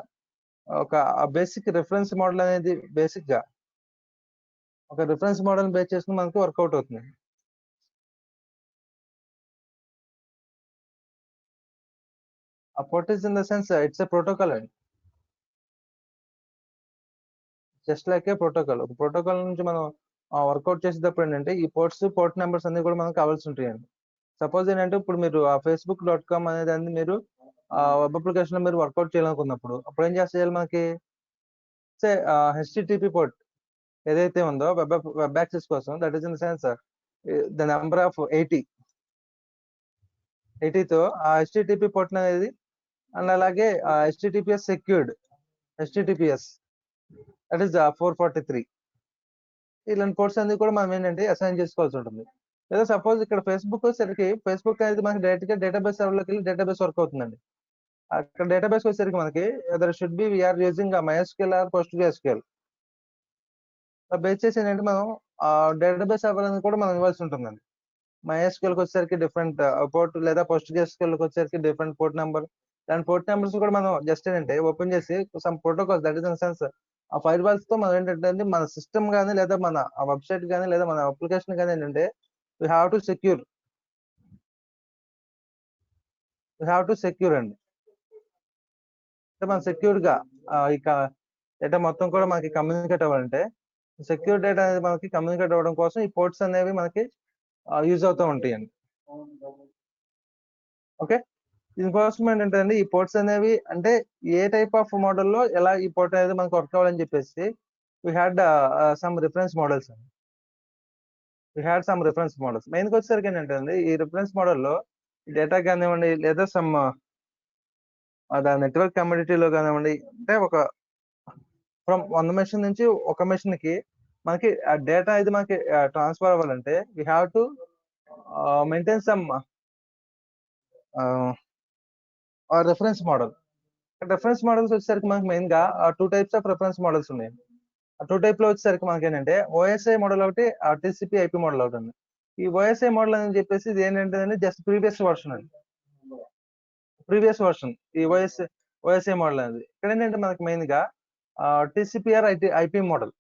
ఒక బేసిక్ రిఫరెన్స్ మోడల్ అనేది బేసిక్ గా ఒక రిఫరెన్స్ మోడల్ బేస్ చేసుకుని మనకి వర్కౌట్ అవుతుంది. ఆ port is in the sense it's a protocol అండి. Just like a protocol. ఒక ప్రోటోకాల్ నుంచి మనం వర్కౌట్ చేసేటప్పుడు ఏంటంటే ఈ పోర్ట్ నెంబర్స్ అన్ని కూడా మనకు కావాల్సి ఉంటాయండి. సపోజ్ ఏంటంటే ఇప్పుడు మీరు ఆ facebook.com అనే దాన్ని మీరు వెబ్ అప్లికేషన్ లో మీరు వర్కౌట్ చేయాలనుకున్నప్పుడు అప్పుడు ఏం చేయాలి మనకి హెచ్టిటిపి పోర్ట్ ఏదైతే ఉందో వెబ్ యాక్సెస్ కోసం, that is in sense the number of 80తో ఆ హెచ్టిటిపి పోర్ట్ అనేది అండ్ అలాగే HTTPS secured HTTPS that is 443 ఇలాంటి పోర్ట్స్ అన్ని కూడా మనం ఏంటంటే అసైన్ చేసుకోవాల్సి ఉంటుంది. లేదా సపోజ్ ఇక్కడ ఫేస్బుక్ అనేది మనకి డైరెక్ట్ గా డేటాబేస్ సర్వర్లోకి వెళ్ళి డేటాబేస్ వర్క్ అవుతుందండి. అక్కడ డేటాబేస్ వచ్చేసరికి మనకి there should be we're using MySQL or PostgreSQL base చేసి ఏంటంటే మనం డేటాబేస్ సర్వర్ అనేది కూడా మనం ఇవ్వాల్సి ఉంటుందండి. MySQL కి వచ్చేసరికి డిఫరెంట్ పోర్ట్, లేదా PostgreSQL కి వచ్చేసరికి డిఫరెంట్ పోర్ట్ నెంబర్. దాని పోర్ట్ నెంబర్స్ కూడా మనం జస్ట్ ఏంటంటే ఓపెన్ చేసి some protocols, that is in sense ఆ ఫైర్ వాల్స్ తో మనం ఏంటంటే మన సిస్టమ్ కానీ లేదా మన వెబ్సైట్ కానీ లేదా మన అప్లికేషన్ కానీ ఏంటంటే వీ హ్యావ్ టు సెక్యూర్ అండి. అంటే మనం సెక్యూర్ గా ఇక డేటా మొత్తం కూడా మనకి కమ్యూనికేట్ అవ్వాలంటే సెక్యూర్ డేటా అనేది మనకి కమ్యూనికేట్ అవ్వడం కోసం ఈ పోర్ట్స్ అనేవి మనకి యూజ్ అవుతూ ఉంటాయండి. ఓకే, దీనికోసం ఏంటంటే అండి ఈ పోర్ట్స్ అనేవి అంటే ఏ టైప్ ఆఫ్ మోడల్లో ఎలా ఈ పోర్ట్ అనేది మనకు వర్క్ అవ్వాలని చెప్పేసి we had some reference models అండి. మెయిన్ గా వచ్చేసరికి ఏంటంటే అండి ఈ రిఫరెన్స్ మోడల్లో డేటా కానివ్వండి లేదా సమ్ నెట్వర్క్ కమ్యూనిటీలో కానివ్వండి, అంటే ఒక ఫ్రమ్ 100 మెషిన్ నుంచి ఒక మెషిన్ కి మనకి డేటా ఇది మనకి ట్రాన్స్ఫర్ అవ్వాలంటే we have to maintain some reference model. Reference models వచ్చేసరికి మనకి మెయిన్ గా 2 టైప్స్ ఆఫ్ రిఫరెన్స్ మోడల్స్ ఉన్నాయి. ఆ 2 టైప్ లో వచ్చేసరికి మనకి ఏంటంటే OSI మోడల్ ఒకటి, TCP/IP మోడల్ ఒకటి ఉంది. ఈ OSI మోడల్ అని చెప్పేసి ఇది ఏంటంటే జస్ట్ ప్రీవియస్ వర్షన్ అండి. ఈ OSI మోడల్ అనేది ఇక్కడ ఏంటంటే మనకి మెయిన్ గా TCP/IP మోడల్.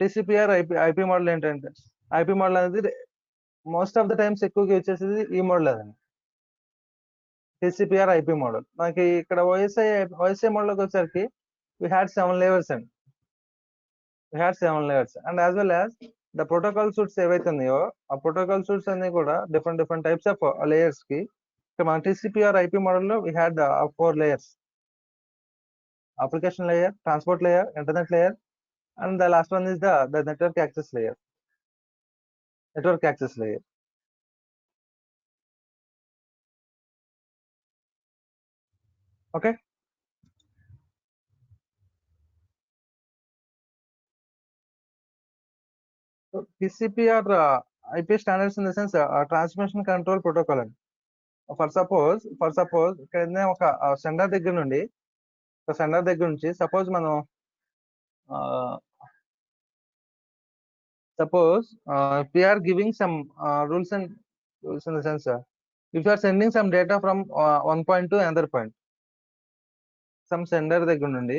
TCP/IP మోడల్ ఏంటంటే IP మోడల్ అనేది మోస్ట్ ఆఫ్ ద టైమ్స్ ఎక్కువగా వచ్చేసేది ఈ మోడల్ అదండి. TCP/IP మోడల్ మనకి ఇక్కడ OSI మోడల్కి వచ్చేసరికి we had 7 layers and as well as the protocol suits ఏవైతే ఉన్నాయో ఆ ప్రోటోకాల్ సూట్స్ అన్ని కూడా డిఫరెంట్ టైప్స్ ఆఫ్ లేయర్స్ కి మన TCP/IP మోడల్లో we had 4 layers: application layer, transport layer, internet layer, and the last one is the network access layer. Okay, TCP or IP standards in the sense transmission control protocol అండి. For suppose ఇక్కడ ఒక sender దగ్గర నుంచి suppose మనం we are giving some rules in the sense if you are sending some data from one point to another point, some sender దగ్గర నుండి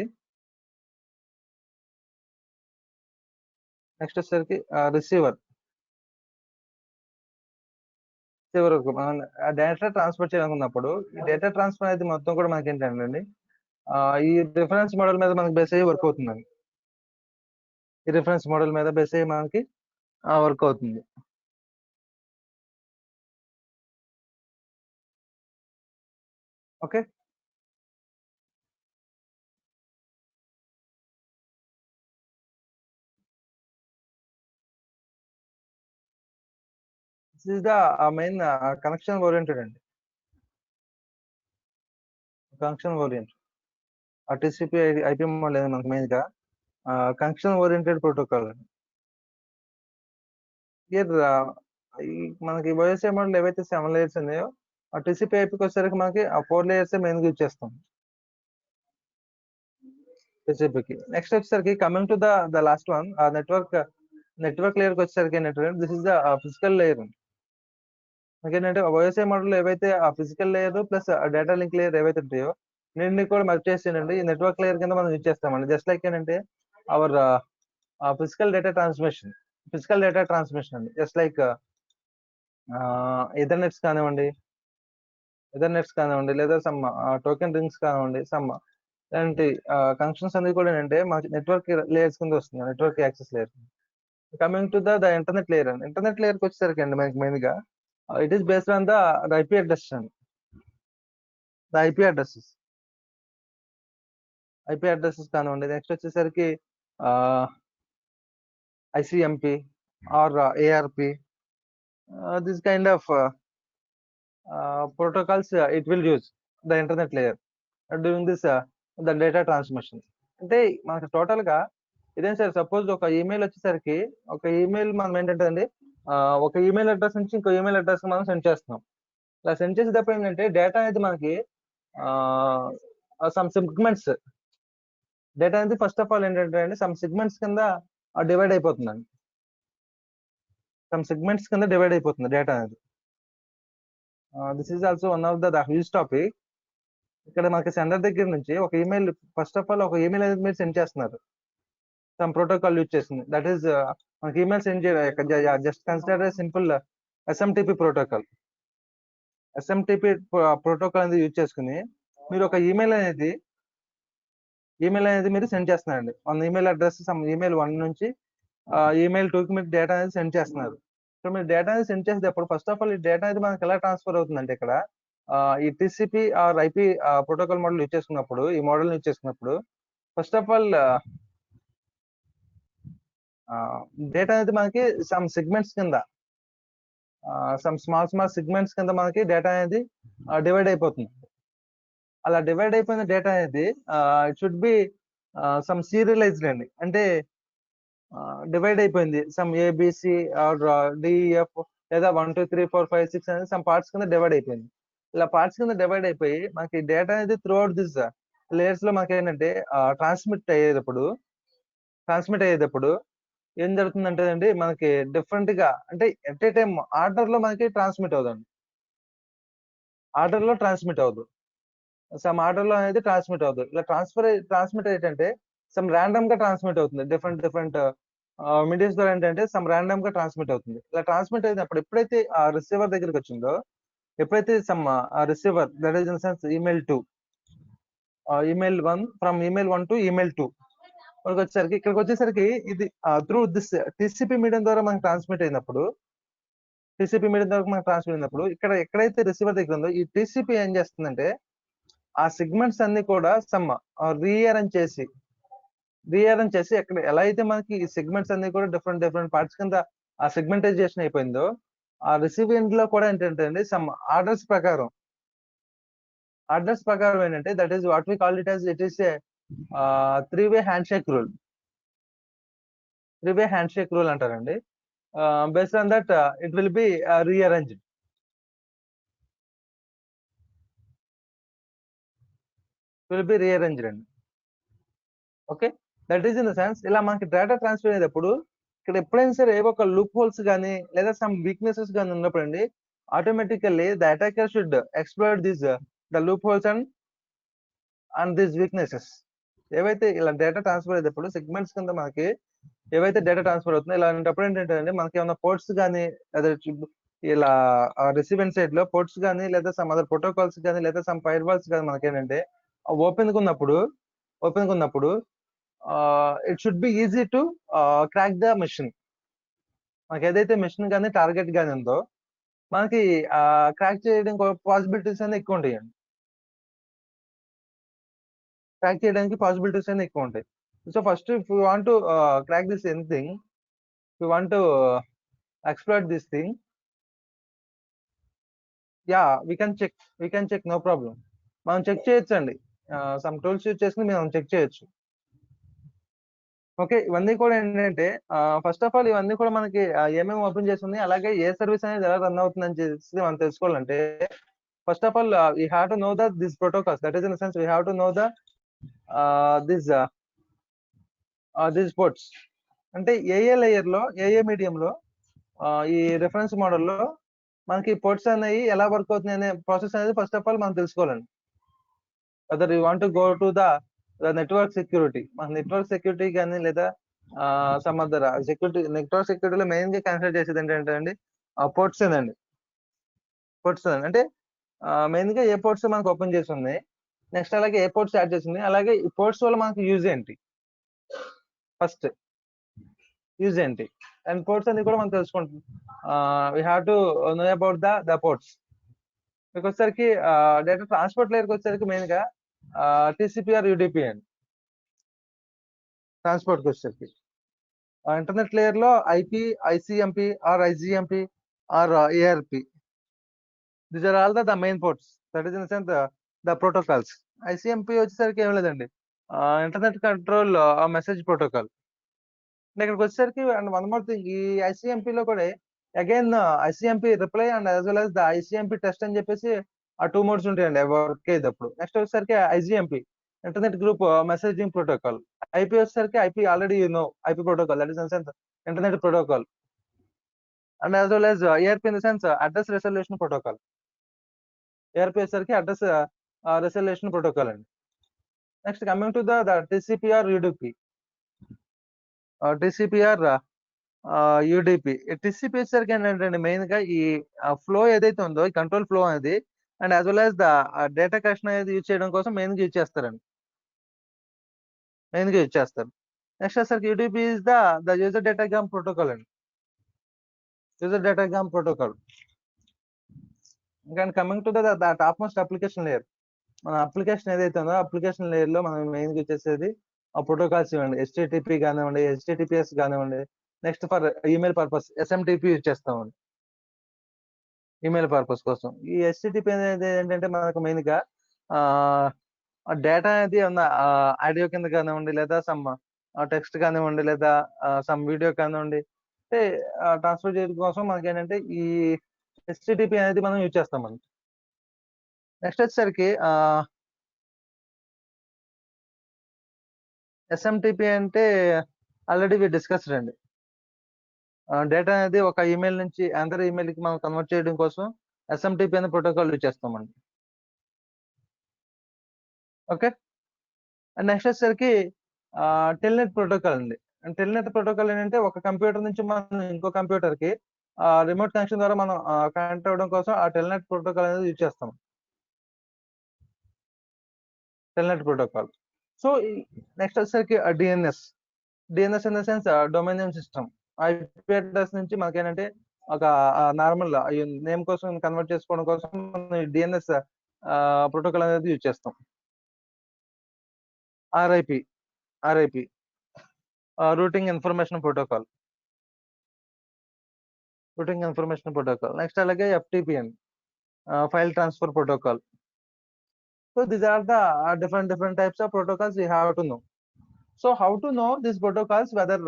next వచ్చేసరికి receiver మనం డేటా ట్రాన్స్ఫర్ చేయాలనుకున్నప్పుడు ఈ డేటా ట్రాన్స్ఫర్ అనేది మొత్తం కూడా మనకి ఏంటంటే ఈ రిఫరెన్స్ మోడల్ మీద మనకి బేస్ అయ్యి వర్క్ అవుతుందండి. మనకి వర్క్ అవుతుంది. Okay, this is the main connection oriented అండి. TCP/IP మోడల్ అనేది మనకి మెయిన్ గా కనెక్షన్ ఓరియంటెడ్ ప్రోటోకాల్ అండి. మనకి OSI మోడల్ ఏవైతే 7 లేయర్స్ ఉన్నాయో ఆ TCP/IPకి వచ్చేసరికి మనకి ఆ 4 లేయర్స్ మెయిన్ గా యూజ్ చేస్తాం TCPకి. నెక్స్ట్ వచ్చేసరికి coming to the last one network network లేయర్కి వచ్చేసరికి ఏంటంటే this is the physical layer. ఏంటంటే ఓఎస్ఐ మోడల్ ఏవైతే ఆ physical layer plus data link layer ఏవైతే ఉంటాయో నేను కూడా మర్చి చేసేయండి ఈ నెట్వర్క్ లేయర్ కింద మనం యూజ్ చేస్తామండి. జస్ట్ లైక్ ఏంటంటే అవర్ ఫిజికల్ డేటా ట్రాన్స్మిషన్ అండి. జస్ట్ లైక్ ఎథర్నెట్స్ కానివ్వండి లేదా సమ్ టోకెన్ రింగ్స్ కానివ్వండి, సమ్ ఇలాంటి కనెక్షన్స్ అన్ని కూడా ఏంటంటే మనకి నెట్వర్క్ లేయర్స్ కింద వస్తుంది, network access layer. Coming to the internet layer అండి. ఇంటర్నెట్ లేయర్కి వచ్చేసరికి అండి మనకి మెయిన్ గా it is based on the IP address అండి. ద ఐపీ అడ్రసెస్ కానివ్వండి, నెక్స్ట్ వచ్చేసరికి ICMP or ARP, this kind of protocols it will use the internet layer doing this the data transmission. అంటే మనకి టోటల్ గా ఇదేం sir, suppose ఒక email వచ్చేసరికి ఒక ఈమెయిల్ మనం ఏంటంటే అండి ఒక ఈమెయిల్ అడ్రస్ నుంచి ఇంకో ఈమెయిల్ అడ్రస్ మనం సెండ్ చేస్తున్నాం. ఇలా సెండ్ చేసేటప్పుడు ఏంటంటే డేటా అనేది మనకి సమ్ సెగ్మెంట్స్ డేటా అనేది ఫస్ట్ ఆఫ్ ఆల్ ఏంటంటే అండి సమ్ సెగ్మెంట్స్ కింద డివైడ్ అయిపోతుందండి. డేటా అనేది. This is also one of the huge topic. ఇక్కడ మనకి సెండర్ దగ్గర నుంచి ఒక ఈమెయిల్ ఫస్ట్ ఆఫ్ ఆల్ ఒక ఈమెయిల్ అనేది మీరు సెండ్ చేస్తున్నారు సమ్ ప్రోటోకాల్ యూజ్ చేస్తుంది. దట్ ఈస్ మనకి ఈమెయిల్ సెండ్ చేయడం just consider simple SMTP protocol అనేది యూజ్ చేసుకుని మీరు ఒక ఈమెయిల్ అనేది మీరు సెండ్ చేస్తున్నారండి. One email address some email 1 నుంచి ఈమెయిల్ 2కి మీరు డేటా అనేది సెండ్ చేస్తున్నారు. సో మీరు డేటా అనేది సెండ్ చేసేటప్పుడు ఫస్ట్ ఆఫ్ ఆల్ ఈ డేటా అనేది మనకి ఎలా ట్రాన్స్ఫర్ అవుతుందంటే ఇక్కడ ఈ TCP or IP protocol model use చేసుకున్నప్పుడు, ఈ మోడల్ యూజ్ చేసుకున్నప్పుడు ఫస్ట్ ఆఫ్ ఆల్ డేటా అనేది మనకి సమ్ సెగ్మెంట్స్ కింద సమ్ స్మాల్ సెగ్మెంట్స్ కింద మనకి డేటా అనేది డివైడ్ అయిపోతుంది. అలా డివైడ్ అయిపోయిన డేటా అనేది ఇట్ షుడ్ బి సమ్ సీరియలైజ్డ్ అండి. అంటే డివైడ్ అయిపోయింది సమ్ ఏబిసి ఆర్ డిఎఫ్ లేదా 1 2 3 4 5 6 అనేది సమ్ పార్ట్స్ కింద డివైడ్ అయిపోయింది. ఇలా పార్ట్స్ కింద డివైడ్ అయిపోయి మనకి డేటా అనేది త్రూ అవుట్ దిస్ లేయర్స్ లో మనకి ఏంటంటే ట్రాన్స్మిట్ అయ్యేటప్పుడు ఏం జరుగుతుందంటే అండి మనకి డిఫరెంట్ గా అంటే ఎట్ ఏ టైం ఆర్డర్ లో మనకి ట్రాన్స్మిట్ అవుతుంది. సమ్ ఆర్డర్ లో అనేది ట్రాన్స్మిట్ అవుతుంది. ఇలా ట్రాన్స్మిట్ ఏంటంటే సమ్ ర్యాండమ్ గా ట్రాన్స్మిట్ అవుతుంది. డిఫరెంట్ మీడియాస్ ద్వారా ఏంటంటే సమ్ ర్యాండమ్ గా ట్రాన్స్మిట్ అవుతుంది. ఇలా ట్రాన్స్మిట్ అయినప్పుడు ఎప్పుడైతే ఆ రిసీవర్ దగ్గరికి వచ్చిందో, ఎప్పుడైతే some receiver that is in sense email 1 from email 1 to email 2 ఇక్కడికి వచ్చేసరికి ఇది త్రూ దిస్ టిసిపి మీడియం ద్వారా మనకి ట్రాన్స్మిట్ అయినప్పుడు ఇక్కడ ఎక్కడైతే రిసీవర్ దగ్గర ఉందో ఈ టిసిపి ఏం చేస్తుందంటే ఆ సెగ్మెంట్స్ అన్ని కూడా సమ్ రీఅరేంజ్ చేసి ఎక్కడ ఎలా అయితే మనకి ఈ సెగ్మెంట్స్ అన్ని కూడా డిఫరెంట్ పార్ట్స్ కింద ఆ సెగ్మెంటైజేషన్ అయిపోయిందో, ఆ రిసీవింగ్ లో కూడా ఏంటంటే అండి సమ్ ఆర్డర్స్ ప్రకారం ఏంటంటే that is what we call it as it is a 3-way handshake rule అంటారండి. Based on that it will be rearranged. అండి. Okay, that is in the sense ఇలా మనకి డేటా ట్రాన్స్ఫర్ అయ్యేటప్పుడు ఇక్కడ ఎప్పుడైనా సరే ఏవో ఒక లూప్ హోల్స్ కానీ లేదా సమ్ వీక్నెసెస్ కానీ ఉన్నప్పుడు అండి automatically the attacker should explore this the loop holes and this weaknesses. ఏవైతే ఇలా డేటా ట్రాన్స్ఫర్ అయ్యేటప్పుడు సెగ్మెంట్స్ కింద మనకి ఏవైతే డేటా ట్రాన్స్ఫర్ అవుతుందో ఇలాంటప్పుడు ఏంటంటే మనకి ఏమైనా పోర్ట్స్ కానీ లేదా ఇలా రిసీవెంట్ సైడ్ లో పోర్ట్స్ కానీ లేదా సమ్ అదర్ ప్రోటోకాల్స్ కానీ లేదా సమ్ ఫైర్ వాల్స్ కానీ మనకి ఏంటంటే ఓపెన్ ఉన్నప్పుడు it should be easy to crack the machine. మనకి ఏదైతే మెషిన్ కానీ టార్గెట్ కానీ ఉందో మనకి క్రాక్ చేయడం పాసిబిలిటీస్ అనేది ఎక్కువ ఉంటాయండి. So first if you want to crack this anything, you want to explore this thing, we can check no problem. మనం చెక్ చేయొచ్చు అండి. సమ్ టూల్స్ యూజ్ చేసుకుని మనం చెక్ చేయొచ్చు. ఓకే, ఇవన్నీ కూడా ఏంటంటే ఫస్ట్ ఆఫ్ ఆల్ ఇవన్నీ కూడా మనకి ఏమేమి ఓపెన్ చేస్తుంది, అలాగే ఏ సర్వీస్ అనేది ఎలా రన్ అవుతుంది అని చెప్పి మనం తెలుసుకోవాలంటే first of all we have to know this protocols. That is in the sense we have to know this ports. అంటే ఏఏ లేయర్ లో, ఏఏ మీడియం లో ఈ రిఫరెన్స్ మోడల్లో మనకి పోర్ట్స్ అనేవి ఎలా వర్క్ అవుతుంది అనే ప్రాసెస్ అనేది ఫస్ట్ ఆఫ్ ఆల్ మనం తెలుసుకోవాలండి. Whether you want go to the network security, మన నెట్వర్క్ సెక్యూరిటీ కానీ లేదా సమ్ అదర్ సెక్యూరిటీ, నెట్వర్క్ సెక్యూరిటీలో మెయిన్ గా కన్సిడర్ చేసేది ఏంటంటే అండి పోర్ట్స్ అండి. పోర్ట్స్ అంటే మెయిన్ గా ఏ పోర్ట్స్ మనకు ఓపెన్ చేసి ఉన్నాయి, నెక్స్ట్ అలాగే ఏ పోర్ట్స్ యాడ్ చేసింది, అలాగే ఈ పోర్ట్స్ వల్ల మనకి యూజ్ ఏంటి, ఫస్ట్ యూజ్ ఏంటి, అండ్ పోర్ట్స్ అన్ని కూడా మనం తెలుసుకుంటాం. We have to know about the ports. మీకు వచ్చేసరికి డేటా ట్రాన్స్పోర్ట్ లేయర్కి వచ్చేసరికి మెయిన్ గా టీసీపీ ఆర్ యూడిపి అండి. ట్రాన్స్పోర్ట్ కి వచ్చేసరికి ఇంటర్నెట్ లేయర్ లో IP, ICMP or IGMP or ARP. These are all the main ports, that is in sense the protocols. ICMP వచ్చేసరికి ఏం లేదండి, ఇంటర్నెట్ కంట్రోల్ మెసేజ్ ప్రోటోకాల్. ఇక్కడికి వచ్చేసరికి అండ్ వన్ మోర్ థింగ్, ఈ ఐసిఎంపి లో కూడా again ICMP reply and as well as the ICMP test అని చెప్పేసి ఆ 2 మోడ్స్ ఉంటాయండి వర్క్ అయ్యేటప్పుడు. నెక్స్ట్ వచ్చేసరికి IGMP internet group messaging protocol. IP వచ్చేసరికి IP already IP protocol, that is in sense internet protocol. And as well as ARP in the sense address resolution protocol. ARP వచ్చేసరికి address resolution protocol అండి. Next coming to the TCP or UDP. TCP or UDP. TCP వచ్చేసరికి ఏంటంటే main గా ఈ flow ఏదైతే ఉందో, ఈ control flow అనేది and as well as the data collection అనేది యూజ్ చేయడం కోసం మెయిన్ గా యూజ్ చేస్తారండి, మెయిన్ గా యూజ్ చేస్తారు. నెక్స్ట్ వచ్చేసరికి UDP is the user datagram protocol అండి, యూజర్ డేటాగ్రామ్ ప్రోటోకాల్. ఇంకా coming to the top most application layer, మన అప్లికేషన్ ఏదైతే ఉందో అప్లికేషన్ లేయర్ లో మనం మెయిన్ గా వచ్చేసేది ఆ ప్రోటోకాల్స్ ఇవ్వండి. హెచ్టిటిపి కానివ్వండి, హెచ్టిటిపిఎస్ కానివ్వండి, next for email purpose SMTP use చేస్తామండి ఈమెయిల్ పర్పస్ కోసం. ఈ హెచ్టిటిపి అనేది ఏంటంటే మనకు మెయిన్ గా డేటా అనేది ఉన్న ఆడియో కింద కానివ్వండి, లేదా సమ్ టెక్స్ట్ కానివ్వండి, లేదా సమ్ వీడియో కానివ్వండి, అంటే ట్రాన్స్ఫర్ చేయడం కోసం మనకి ఏంటంటే ఈ హెచ్టిటిపి అనేది మనం యూజ్ చేస్తామండి. నెక్స్ట్ వచ్చేసరికి ఎస్ఎంటిపి అంటే ఆల్రెడీ వి డిస్కస్డ్ అండి. డేటా అనేది ఒక ఈమెయిల్ నుంచి అందరి ఈమెయిల్ కి మనం కన్వర్ట్ చేయడం కోసం ఎస్ఎంటిపి అనే ప్రోటోకాల్ యూజ్ చేస్తామండి. ఓకే. అండ్ నెక్స్ట్ వచ్చేసరికి టెల్నెట్ ప్రోటోకాల్ అండి. టెల్నెట్ ప్రోటోకాల్ ఏంటంటే ఒక కంప్యూటర్ నుంచి మనం ఇంకో కంప్యూటర్ కి రిమోట్ కనెక్షన్ ద్వారా మనం కనెక్ట్ అవ్వడం కోసం ఆ టెల్నెట్ ప్రోటోకాల్ అనేది యూజ్ చేస్తాం, టెల్నెట్ ప్రోటోకాల్. సో నెక్స్ట్ వచ్చేసరికి DNS. DNS in the sense domain name system. IP address నుంచి మనకి ఏంటంటే ఒక నార్మల్ నేమ్ కోసం కన్వర్ట్ చేసుకోవడం కోసం డిఎన్ఎస్ ప్రోటోకాల్ అనేది యూజ్ చేస్తాం. RIP, RIP routing information protocol, routing information protocol. Next అలాగే FTP file transfer protocol. So these are the different types of protocols we have to know. So how to know these protocols, whether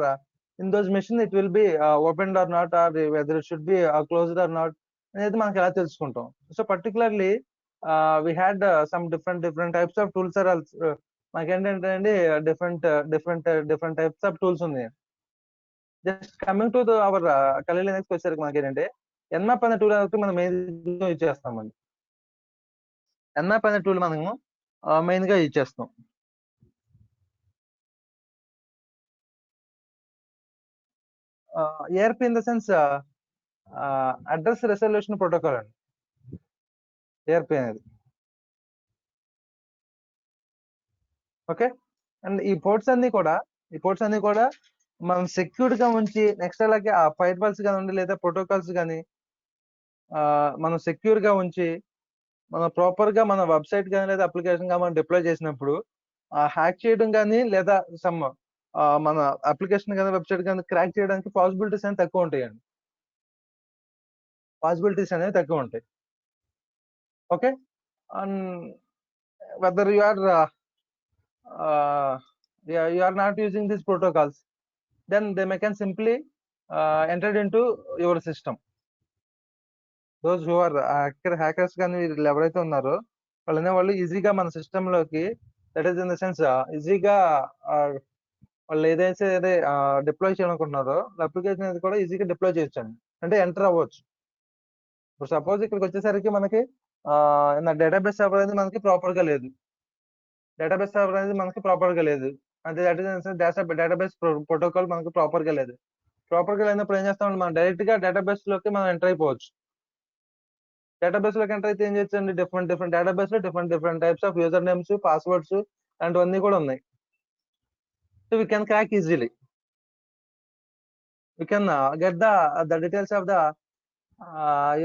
in those machine it will be opened or not, or whether it should be closed or not అనేది మనకి ఎలా తెలుసుకుంటాం. So particularly we had some different types of tools are also మనకి ఏంటంటే అండి different types of tools ఉన్నాయి. Just coming to our కలి Linux వచ్చేసరికి మనకి ఏంటంటే ఎన్మాప్ అనే టూల్ అనేది మనం మెయిన్ యూజ్ చేస్తామండి. ఎన్మాప్ అనే టూల్ మనము మెయిన్ గా యూజ్ చేస్తాం. ARP in the sense address resolution protocol అండి, ఏఆర్పి అనేది. ఓకే. అండ్ ఈ పోర్ట్స్ అన్ని కూడా మనం సెక్యూర్డ్ గా ఉంచి నెక్స్ట్ అలాగే ఆ ఫైర్ వాల్స్ కానివ్వండి లేదా ప్రోటోకాల్స్ కానీ మనం సెక్యూర్ గా ఉంచి మనం ప్రాపర్ గా మన వెబ్సైట్ కానీ లేదా అప్లికేషన్ కానీ మనం డిప్లాయ్ చేసినప్పుడు హ్యాక్ చేయడం కానీ లేదా సమ్ మన అప్లికేషన్ కానీ వెబ్సైట్ కానీ క్రాక్ చేయడానికి పాసిబిలిటీస్ అనేవి తక్కువ ఉంటాయండి, పాసిబిలిటీస్ అనేవి తక్కువ ఉంటాయి. Okay. And whether you are not using these protocols, then they may can simply entered into your system. Those who are hackers కానీ వీళ్ళు ఎవరైతే ఉన్నారో వాళ్ళు ఈజీగా మన సిస్టమ్ లోకి, that is in the sense ఈజీగా వాళ్ళు ఏదైతే డిప్లాయ్ చేయాలనుకుంటున్నారో అప్లికేషన్ అనేది కూడా ఈజీగా డిప్లాయ్ చేయొచ్చండి. అంటే ఎంటర్ అవ్వచ్చు. ఇప్పుడు సపోజ్ ఇక్కడికి వచ్చేసరికి మనకి డేటాబేస్ సర్వర్ అనేది మనకి ప్రాపర్ గా లేదు. డేటాబేస్ సర్వర్ అనేది మనకి ప్రాపర్ గా లేదు. అంటే డేటాబేస్ ప్రోటోకాల్ మనకి ప్రాపర్ గా లేదు. ప్రాపర్ గా లేనప్పుడు ఏం చేస్తామంటే మనం డైరెక్ట్ గా డేటాబేస్ లోకి మనం ఎంటర్ అయిపోవచ్చు. డేటాబేస్ లోకి ఎంటర్ అయితే ఏం చేయొచ్చండి, డిఫరెంట్ డేటాబేస్ లో different types of user names, passwords అలాంటివన్నీ కూడా ఉన్నాయి. So we can crack easily. We can get the details of the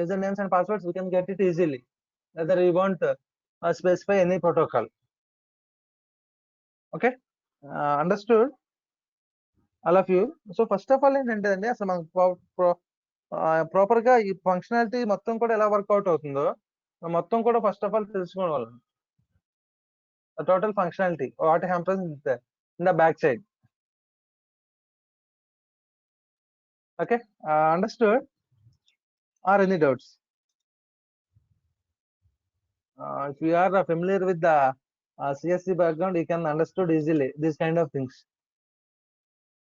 usernames and passwords. We can get it easily, whether we want specify any protocol. Okay, understood, all of you. So first of all ఏంటంటే అండి, అసలు మనకు proper గా ఈ functionality మొత్తం కూడా ఎలా work out అవుతుందో మొత్తం కూడా ఫస్ట్ ఆఫ్ ఆల్ తెలుసుకోవాలి. Total functionality what happens in the back side. Okay, understood, or any doubts? If you are familiar with the CSC background, you can understood easily these kind of things.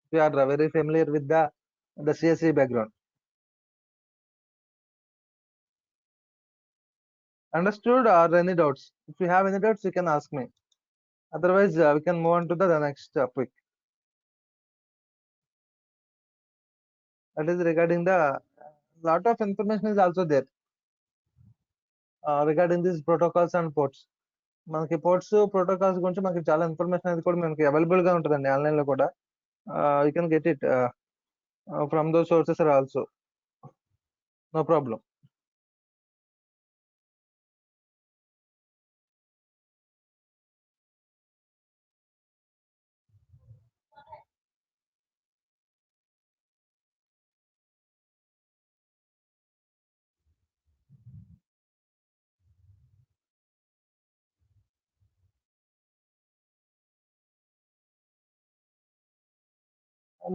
If you are very familiar with the CSC background, understood, or any doubts? If you have any doubts, you can ask me. Otherwise, we can move on to the next topic. That is regarding the lot of information is also there regarding these protocols and ports. మనకి ports protocols గురించి మనకి చాలా information అనేది కూడా మనకి available గా ఉంటుందండి online లో కూడా. You can get it from those sources or also, no problem.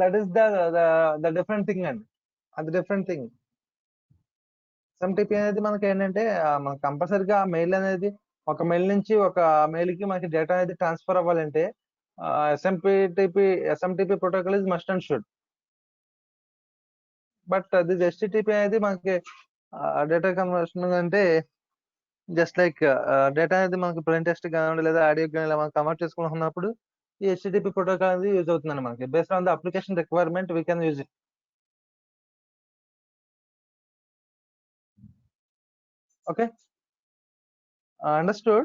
That is the different thing అండి, అది డిఫరెంట్ థింగ్. ఎస్ఎంటిపి అనేది మనకి ఏంటంటే మనకి కంపల్సరిగా మెయిల్ అనేది ఒక మెయిల్ నుంచి ఒక మెయిల్ కి మనకి డేటా అనేది ట్రాన్స్ఫర్ అవ్వాలంటే SMTP protocol is must and should. But this HTTP అనేది మనకి డేటా కన్వర్షన్ అంటే జస్ట్ లైక్ డేటా అనేది మనకి ప్లెయిన్ టెక్స్ట్ కానివ్వండి లేదా ఆడియో కానీ మనం కన్వర్ట్ చేసుకున్నప్పుడు ఈ హెచ్టిటిపి ప్రోటోకాల్ అనేది యూజ్ అవుతుందండి మనకి. Based on the application requirement we can use it. Okay, understood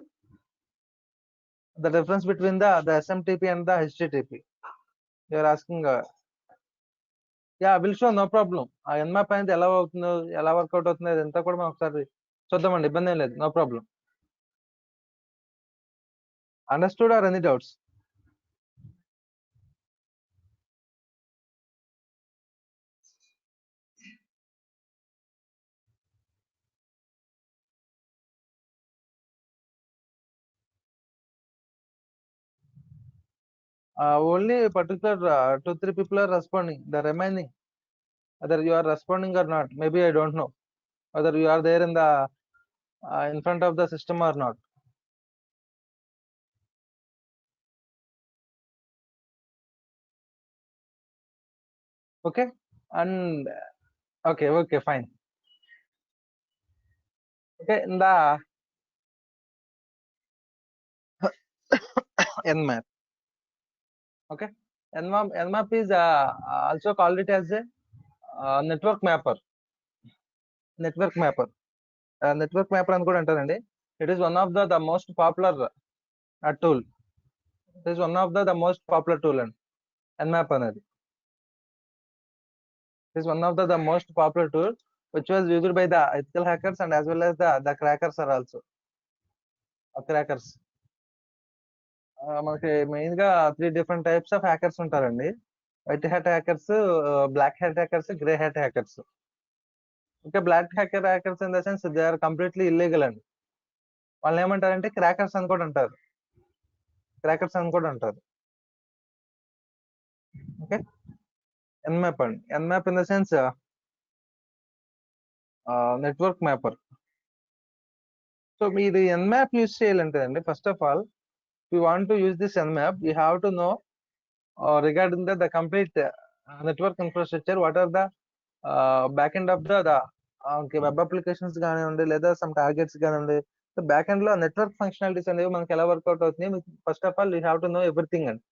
the difference between the SMTP and the HTTP. You are asking, yeah, will show, no problem. Nmap అనేది ఎలా అవుతుందో ఎలా work out అవుతుందో ఇదంతా కూడా మనం ఒకసారి చూద్దామండి, ఇబ్బంది ఏం లేదు, no problem. Understood, or any doubts? Only particular 2-3 people are responding. The remaining, whether you are responding or not, maybe I don't know whether you are there in the in front of the system or not. Okay, and okay, fine. Okay, in the Nmap. Okay, Nmap is also called it as a network mapper. Network mapper అని కూడా అంటారండి. It is one of the most popular tool. It is one of the most popular tool and Nmap అనేది. It is one of the most popular tool which was used by the ethical hackers and as well as the crackers are also. Crackers. మనకి main గా 3 different types of hackers ఉంటారండి. White hat hackers, black hat hackers, grey hat hackers. Okay, black hackers in the sense they are completely illegal అండి. వాళ్ళు ఏమంటారంటే crackers అని కూడా అంటారు. Okay, Nmap అండి. Nmap in the sense network mapper. So మీరు Nmap use చేయాలంటే అండి, first of all you want to use this Nmap, you have to know regarding the complete network infrastructure, what are the back end of the web applications కానివ్వండి లేదా some targets కానివ్వండి, back end లో network functionalities అనేవి మనకి ఎలా work out అవుతున్నాయి, first of all you have to know everything అండి.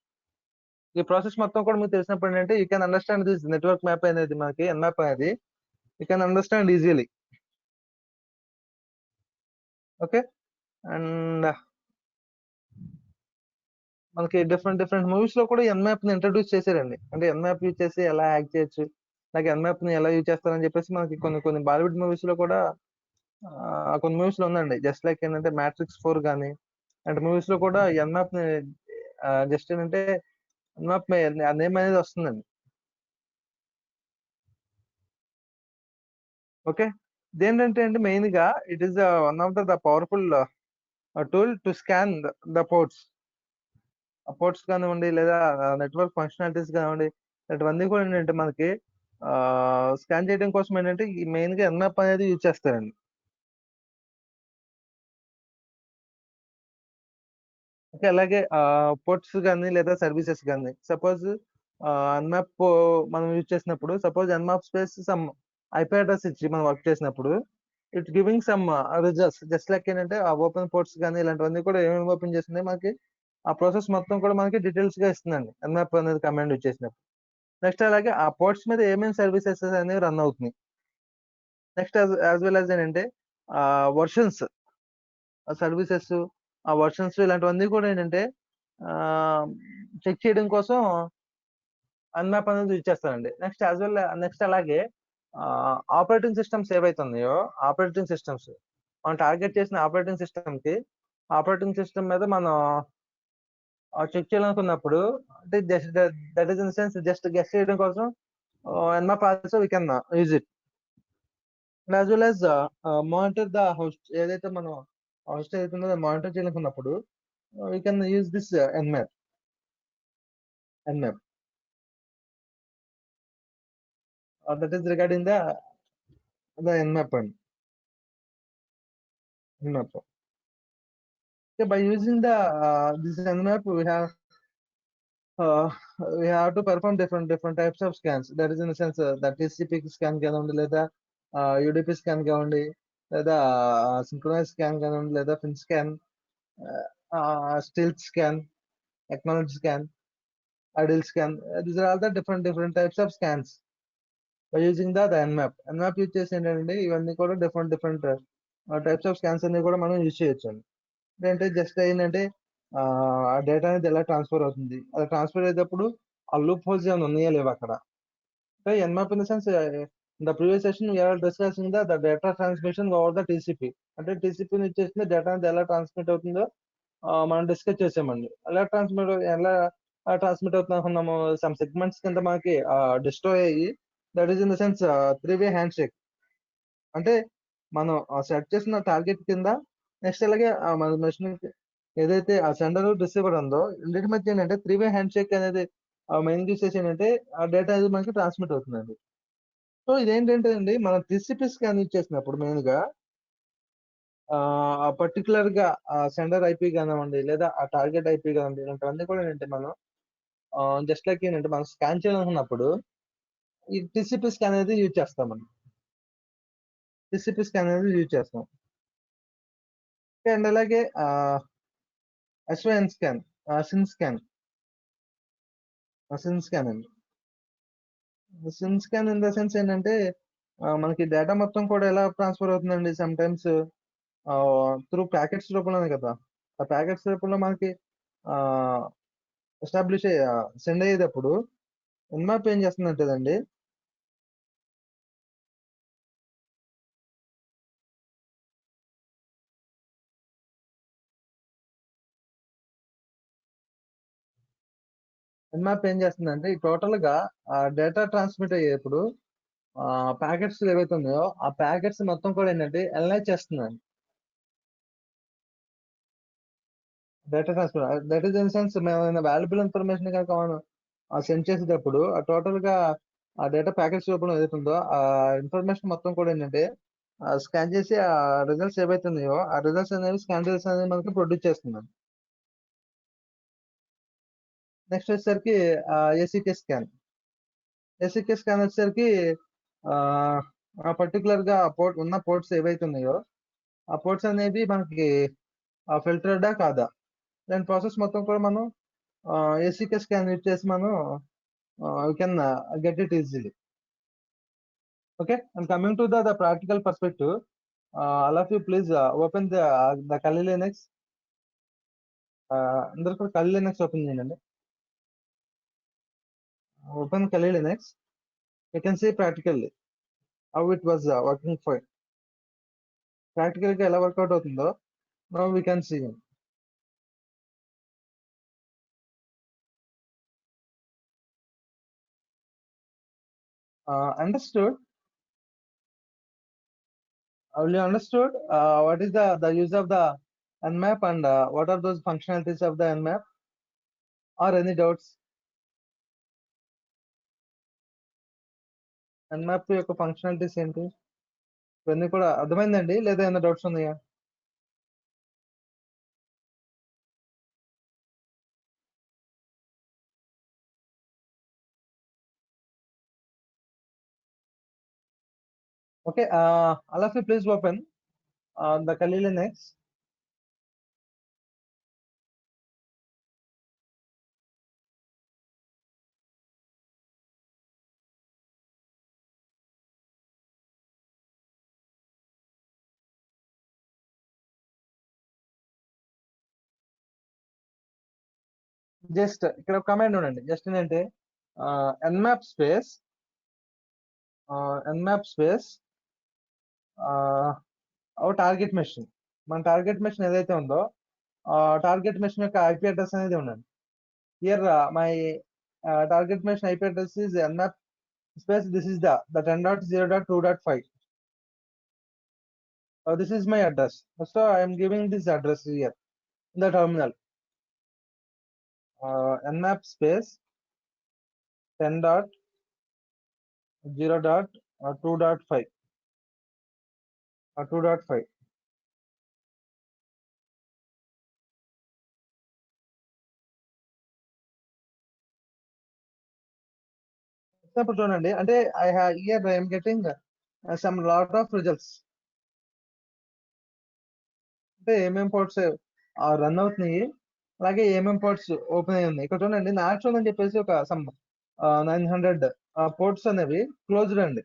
ఈ ప్రాసెస్ మొత్తం కూడా మీకు తెలిసినప్పుడు ఏంటంటే you can understand this network map అనేది, మనకి ఎన్మ్యాప్ అనేది you can understand easily. Okay, and మనకి డిఫరెంట్ మూవీస్ లో కూడా ఎన్మ్యాప్ ని ఇంట్రడ్యూస్ చేశారండి. అంటే ఎన్మ్యాప్ యూజ్ చేసి ఎలా యాక్ట్ చేయొచ్చు, అలాగే ఎన్మ్యాప్ ని ఎలా యూజ్ చేస్తారని చెప్పేసి మనకి కొన్ని బాలీవుడ్ మూవీస్ లో కూడా కొన్ని మూవీస్ లో ఉందండి. జస్ట్ లైక్ ఏంటంటే మ్యాట్రిక్స్ 4 కానీ అంటే మూవీస్ లో కూడా ఎన్మ్యాప్ ని జస్ట్ ఏంటంటే ఎన్మ్యాప్ నేమ్ అనేది వస్తుందండి. ఓకే, ఇదేంటంటే అండి మెయిన్ గా it is one of the powerful tool to scan the ports కానివ్వండి లేదా నెట్వర్క్ ఫంక్షనాలిటీస్ కానివ్వండి, ఇటువంటివన్నీ కూడా ఏంటంటే మనకి స్కాన్ చేయడం కోసం ఏంటంటే ఈ మెయిన్ గా ఎన్మ్యాప్ అనేది యూజ్ చేస్తారండి. ఓకే, అలాగే పోర్ట్స్ కానీ లేదా సర్వీసెస్ కానీ సపోజ్ ఎన్మ్యాప్ మనం యూజ్ చేసినప్పుడు, suppose Nmap space some IP address ఇచ్చి మనం వర్క్ చేసినప్పుడు it's giving some results. Just like ఏంటంటే ఆ ఓపెన్ పోర్ట్స్ కానీ ఇలాంటివన్నీ కూడా ఏమేమి ఓపెన్ చేస్తున్నాయి మనకి ఆ ప్రాసెస్ మొత్తం కూడా మనకి డీటెయిల్స్ గా ఇస్తుందండి ఎన్మ్యాప్ అనేది కమాండ్ యూజ్ చేసినప్పుడు. నెక్స్ట్ అలాగే ఆ పోర్ట్స్ మీద ఏమేమి సర్వీసెస్ అనేవి రన్ అవుతున్నాయి. నెక్స్ట్ యాజ్ వెల్ యాజ్ ఏంటంటే వర్షన్స్ సర్వీసెస్, ఆ వర్షన్స్ ఇలాంటివన్నీ కూడా ఏంటంటే చెక్ చేయడం కోసం అన్మ్యాప్ అనేది యూజ్ చేస్తానండి. నెక్స్ట్ అలాగే ఆపరేటింగ్ సిస్టమ్స్ ఏవైతే ఉన్నాయో ఆపరేటింగ్ సిస్టమ్స్ మనం టార్గెట్ చేసిన ఆపరేటింగ్ సిస్టమ్ కి ఆపరేటింగ్ సిస్టమ్ మీద మనం చెక్ చేయాలనుకున్నప్పుడు అంటే just that is in sense just guest చేయడం కోసం Nmap also we can use it. As well as monitor the host, ఏదైతే మనం హోస్ట్ ఏదైతే ఉందో మానిటర్ చేయాలనుకున్నప్పుడు we can use this Nmap. That is regarding the nmap and nmap. Okay, by using the this nmap uh, we have to perform different types of scans. That is in the sense that TCP scan కానివ్వండి లేదా UDP scan కానివ్వండి లేదా synchronized scan కానివ్వండి లేదా fin scan, stealth scan, acknowledge scan, idle scan. These are all the different types of scans by using the nmap. nmap use చేసి ఏంటంటే ఇవన్నీ కూడా డిఫరెంట్ టైప్స్ ఆఫ్ స్కాన్స్ అన్ని కూడా మనం యూజ్ చేయొచ్చు అండి. ఏంటంటే జస్ట్ ఏంటంటే ఆ డేటా అనేది ఎలా ట్రాన్స్ఫర్ అవుతుంది, అది ట్రాన్స్ఫర్ అయ్యేటప్పుడు ఆ లూప్ హోల్స్ ఏమైనా ఉన్నాయా లేవు అక్కడ. అంటే nmap in the sense the previous session we're discussing the data transmission over the TCP. అంటే టీసీపీ ఇచ్చేసిన డేటా అనేది ఎలా ట్రాన్స్మిట్ అవుతుందో మనం డిస్కస్ చేసామండి. ఎలా ట్రాన్స్మిట్ అవుతుంది అనుకున్నాము, సమ్ సెగ్మెంట్స్ కింద మనకి డిస్ట్రాయ్ అయ్యి, that is in the sense 3-way hand shake. అంటే మనం సెట్ చేసిన టార్గెట్ కింద నెక్స్ట్ అలాగే మన మెషిన్ ఏదైతే ఆ సెండర్ రిసీవర్ ఉందో రెండింటి మధ్య ఏంటంటే 3-way హ్యాండ్ షేక్ అనేది మెయిన్ యూస్ చేసి ఏంటంటే ఆ డేటా అనేది మనకి ట్రాన్స్మిట్ అవుతుందండి. సో ఇదేంటంటే అండి మనం టీసీపీ స్కాన్ యూజ్ చేసినప్పుడు మెయిన్ గా పర్టికులర్ గా సెండర్ ఐపీ కానివ్వండి లేదా ఆ టార్గెట్ ఐపీ కానివ్వండి ఇలాంటివన్నీ కూడా ఏంటంటే మనం జస్ట్ లైక్ ఏంటంటే మనం స్కాన్ చేయాలనుకున్నప్పుడు ఈ టీసీపీ స్కాన్ అనేది యూజ్ చేస్తామండి. టీసీపీ స్కాన్ అనేది యూజ్ చేస్తాం. అండ్ అలాగే ఎస్వైఎన్ స్కాన్, సిన్ స్కాన్ అండి. Sin scan in the sense ఏంటంటే మనకి డేటా మొత్తం కూడా ఎలా ట్రాన్స్ఫర్ అవుతుందండి, సమ్ టైమ్స్ త్రూ ప్యాకెట్స్ రూపంలోనే కదా. ఆ ప్యాకెట్స్ రూపంలో మనకి ఎస్టాబ్లిష్ సెండ్ అయ్యేటప్పుడు ఎన్మాప్ ఏం చేస్తుందంటేదండి ఎన్మాప్ ఏం చేస్తుందంటే ఈ టోటల్ గా డేటా ట్రాన్స్మిట్ అయ్యేప్పుడు ప్యాకెట్స్ ఏవైతే ఉన్నాయో ఆ ప్యాకెట్స్ మొత్తం కూడా ఏంటంటే ఎనలైజ్ చేస్తుందండి. Data transfer that is in sense మేము వాల్యుబుల్ ఇన్ఫర్మేషన్ కనుక మనం సెండ్ చేసేటప్పుడు ఆ టోటల్ గా ఆ డేటా ప్యాకెట్స్ రూపంలో ఏదైతే ఉందో ఆ ఇన్ఫర్మేషన్ మొత్తం కూడా ఏంటంటే స్కాన్ చేసి ఆ రిజల్ట్స్ ఏవైతే ఉన్నాయో ఆ రిజల్ట్స్ అనేవి స్కాన్ రిజల్ట్స్ అనేది మనకి ప్రొడ్యూస్ చేస్తుంది. నెక్స్ట్ వచ్చేసరికి ఏసీకే స్కాన్. ఏసీకే స్కాన్ వచ్చేసరికి పర్టికులర్ గా పోర్ట్ ఉన్న పోర్ట్స్ ఏవైతే ఉన్నాయో ఆ పోర్ట్స్ అనేవి మనకి ఫిల్టర్డా కాదా, దాని ప్రాసెస్ మొత్తం కూడా మనం ఏసీకే స్కాన్ యూజ్ చేసి మనం you can get it easily. Okay, and coming to the practical perspective, all of you please open the Kali Linux. అందరూ కూడా Kali Linux ఓపెన్ చేయండి. Open Kali Linux. You can see practically how it was working fine. Practical గా ఎలా work out అవుతుందో now we can see. Understood? Have you understood what is the use of the Nmap and what are those functionalities of the Nmap, or any doubts? Nmap యొక్క functionalities ఏంటి ఇవన్నీ కూడా అర్థమైందండి, లేదా ఏమైనా డౌట్స్ ఉన్నాయా? Okay, all of you please open the Kali Linux. Just ఇక్కడ command ఉండండి, జస్ట్ ఏంటంటే nmap స్పేస్ టార్గెట్ మెషిన్. మన టార్గెట్ మెషిన్ ఏదైతే ఉందో టార్గెట్ మెషిన్ యొక్క ఐపీ అడ్రస్ అనేది ఉండండి. Here my target machine IP address is nmap space, this is the 10.0.2.5. This is my address, so I am giving this address here in the terminal. Nmap space 10.0.2.5 2.5. ఇప్పుడు చూడండి, అంటే I'm getting some lot of results. అంటే ఏమేం ports run అవుతున్నాయి, అలాగే ఏమేం ports open అయి ఉన్నాయి. ఇక్కడ చూడండి, నాచురల్ అని చెప్పేసి ఒక సమ్ 900 పోర్ట్స్ అనేవి క్లోజ్డ్ అండి.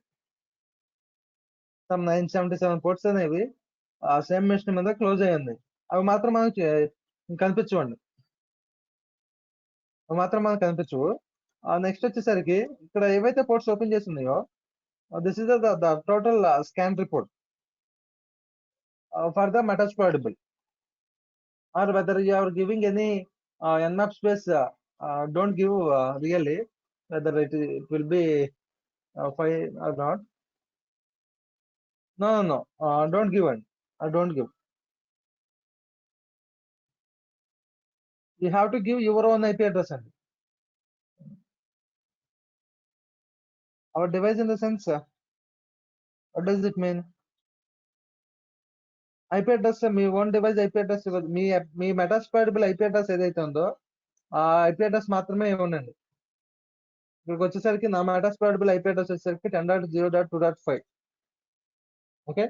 సమ్ 977 పోర్ట్స్ అనేవి సేమ్ మెషిన్ మీద క్లోజ్ అయ్యి ఉన్నాయి. అవి మాత్రం మనకి కనిపించవండి, అవి మాత్రం మనకు కనిపించవు. నెక్స్ట్ వచ్చేసరికి ఇక్కడ ఏవైతే పోర్ట్స్ ఓపెన్ చేసి ఉన్నాయో this is the total scan report for the Metasploitable, or whether you are giving any nmap space, don't give really whether it will be fine or not. No, don't give one. Don't give. You have to give your own IP address. Our device in the sense, what does it mean? IP address, me own device IP address, me Metasploitable IP address ఏదైతే ఉందో ఆ IP address మాత్రమే ఇవ్వండి. ఇక్కడికి వచ్చేసరికి నా Metasploitable IP address వచ్చేసరికి 10.0.2.5. Okay,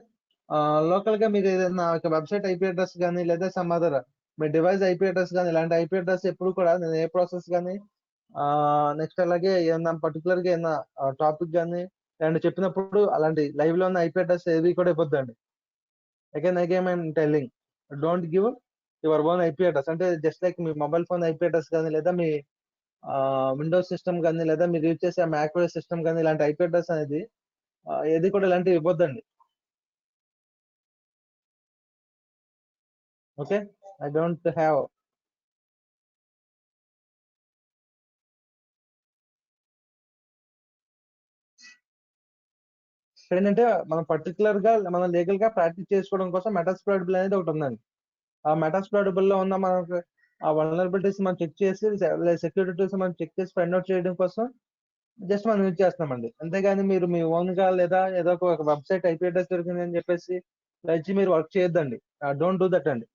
local గా మీరు ఏదైనా ఒక వెబ్సైట్ IP అడ్రస్ కానీ లేదా సమ్ అదర్ మీ డివైస్ IP అడ్రస్ కానీ ఇలాంటి IP అడ్రస్ ఎప్పుడు కూడా నేను ఏ ప్రాసెస్ కానీ నెక్స్ట్ అలాగే ఏమన్నా పర్టికులర్ గా ఏమన్నా టాపిక్ కానీ ఇలాంటి చెప్పినప్పుడు అలాంటి లైవ్ లో ఉన్న IP అడ్రస్ ఏది కూడా ఇవ్వద్దండి. Again I'm telling, don't give your own IP address. అంటే జస్ట్ లైక్ మీ మొబైల్ ఫోన్ IP అడ్రస్ కానీ లేదా మీ విండోస్ సిస్టమ్ కానీ లేదా మీరు యూజ్ చేసే మ్యాక్ఓఎస్ సిస్టమ్ కానీ ఇలాంటి IP అడ్రస్ అనేది ఏది కూడా ఇలాంటివి ఇవ్వద్దండి. Okay, I don't have. ఏంటంటే మనం పర్టికులర్ గా మనం లీగల్ గా ప్రాక్టీస్ చేసుకోవడం కోసం Metasploitable అనేది ఒకటి ఉందండి. ఆ Metasploitable లో ఉన్న మనకు ఆ వల్నరబిలిటీస్ మనం చెక్ చేసి సెక్యూరిటీస్ మనం చెక్ చేసి ఫైండ్ అవుట్ చేయడం కోసం జస్ట్ మనం యూజ్ చేస్తున్నామండి. అంతేగాని మీరు మీ ఓన్ గా లేదా ఏదో ఒక వెబ్సైట్ IP అడ్రస్ దొరికింది అని చెప్పేసి వచ్చి మీరు వర్క్ చేయొద్దండి. డోంట్ డూ దట్ అండి,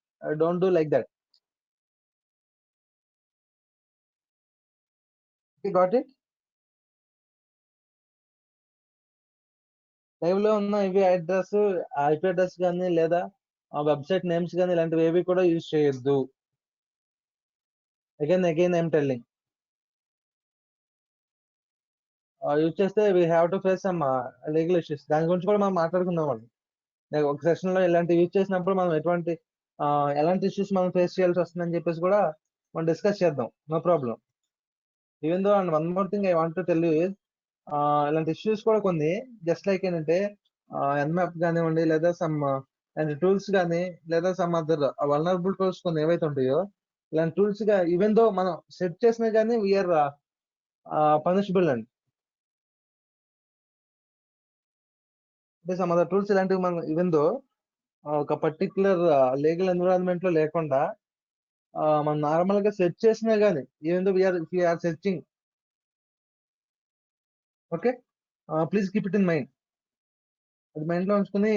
don't do like that. Got it? Live లో ఉన్న ఇవి అడ్రస్, ఐపీ అడ్రస్ కానీ లేదా వెబ్సైట్ నేమ్స్ కానీ ఇలాంటివి ఏవి కూడా యూజ్ చేయొద్దు. అగైన్ ఐఎమ్ టెల్లింగ్, యూజ్ చేస్తే we have to face some legal issues. దాని గురించి కూడా మనం మాట్లాడుకుందాం అండి. ఒక సెషన్ లో ఇలాంటి యూజ్ చేసినప్పుడు మనం ఎలాంటి ఇష్యూస్ మనం ఫేస్ చేయాల్సి వస్తుందని చెప్పేసి కూడా మనం డిస్కస్ చేద్దాం. No problem. Even though and one more thing I want to tell you is, ఇలాంటి ఇష్యూస్ కూడా కొన్ని జస్ట్ లైక్ ఏంటంటే ఎన్మ్యాప్ కానివ్వండి లేదా సమ్ టూల్స్ కానీ లేదా సమ్ అదర్ వల్నరబుల్ టూల్స్ కొన్ని ఏవైతే ఉంటాయో ఇలాంటి టూల్స్ గా ఈవెన్ దో మనం సెట్ చేసినా కానీ వీఆర్ పనిషబుల్ అండి. అంటే సమ్ అదర్ టూల్స్ ఇలాంటివి మనం ఈవెన్ దో ఒక పర్టికులర్ లీగల్ ఎన్విరాన్మెంట్ లో లేకుండా మనం నార్మల్ గా సెట్ చేసినా కానీ even though we are searching. Okay, please keep it in mind. అది మైండ్ లో ఉంచుకుని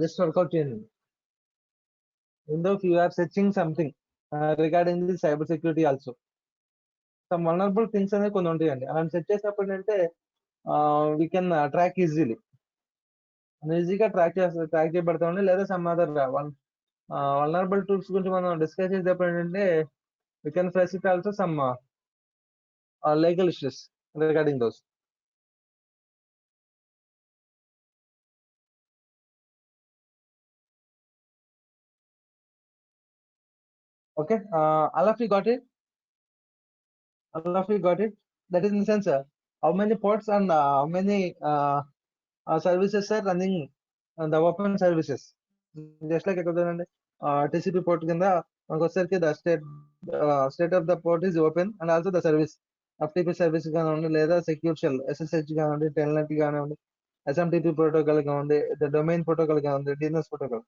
జస్ట్ వర్కౌట్ చేయండి. Even though we are searching something regarding the cyber security also some vulnerable things అనేవి కొన్ని ఉంటాయండి. అలాంటి సెట్ చేసినప్పుడు ఏంటంటే వీ కెన్ ట్రాక్ ఈజీగా ట్రాక్ చేయబడతామండి. లేదా సమ్ అదర్ వల్నరబుల్ టూల్స్ గురించి మనం డిస్కస్ చేసేటప్పుడు ఏంటంటే we can face it also some legal issues regarding those. Okay, all of you got it? All of you got it? That is in the sense, how many ports and how many services are running the open services. Just like TCP port కింద మనకు వచ్చేసరికి the state of the port is open and also the service FTP service కానివ్వండి లేదా secure shell SSH కానివ్వండి, telnet కానివ్వండి, SMTP protocol కానివ్వండి, the domain protocol కానివ్వండి, DNS protocol,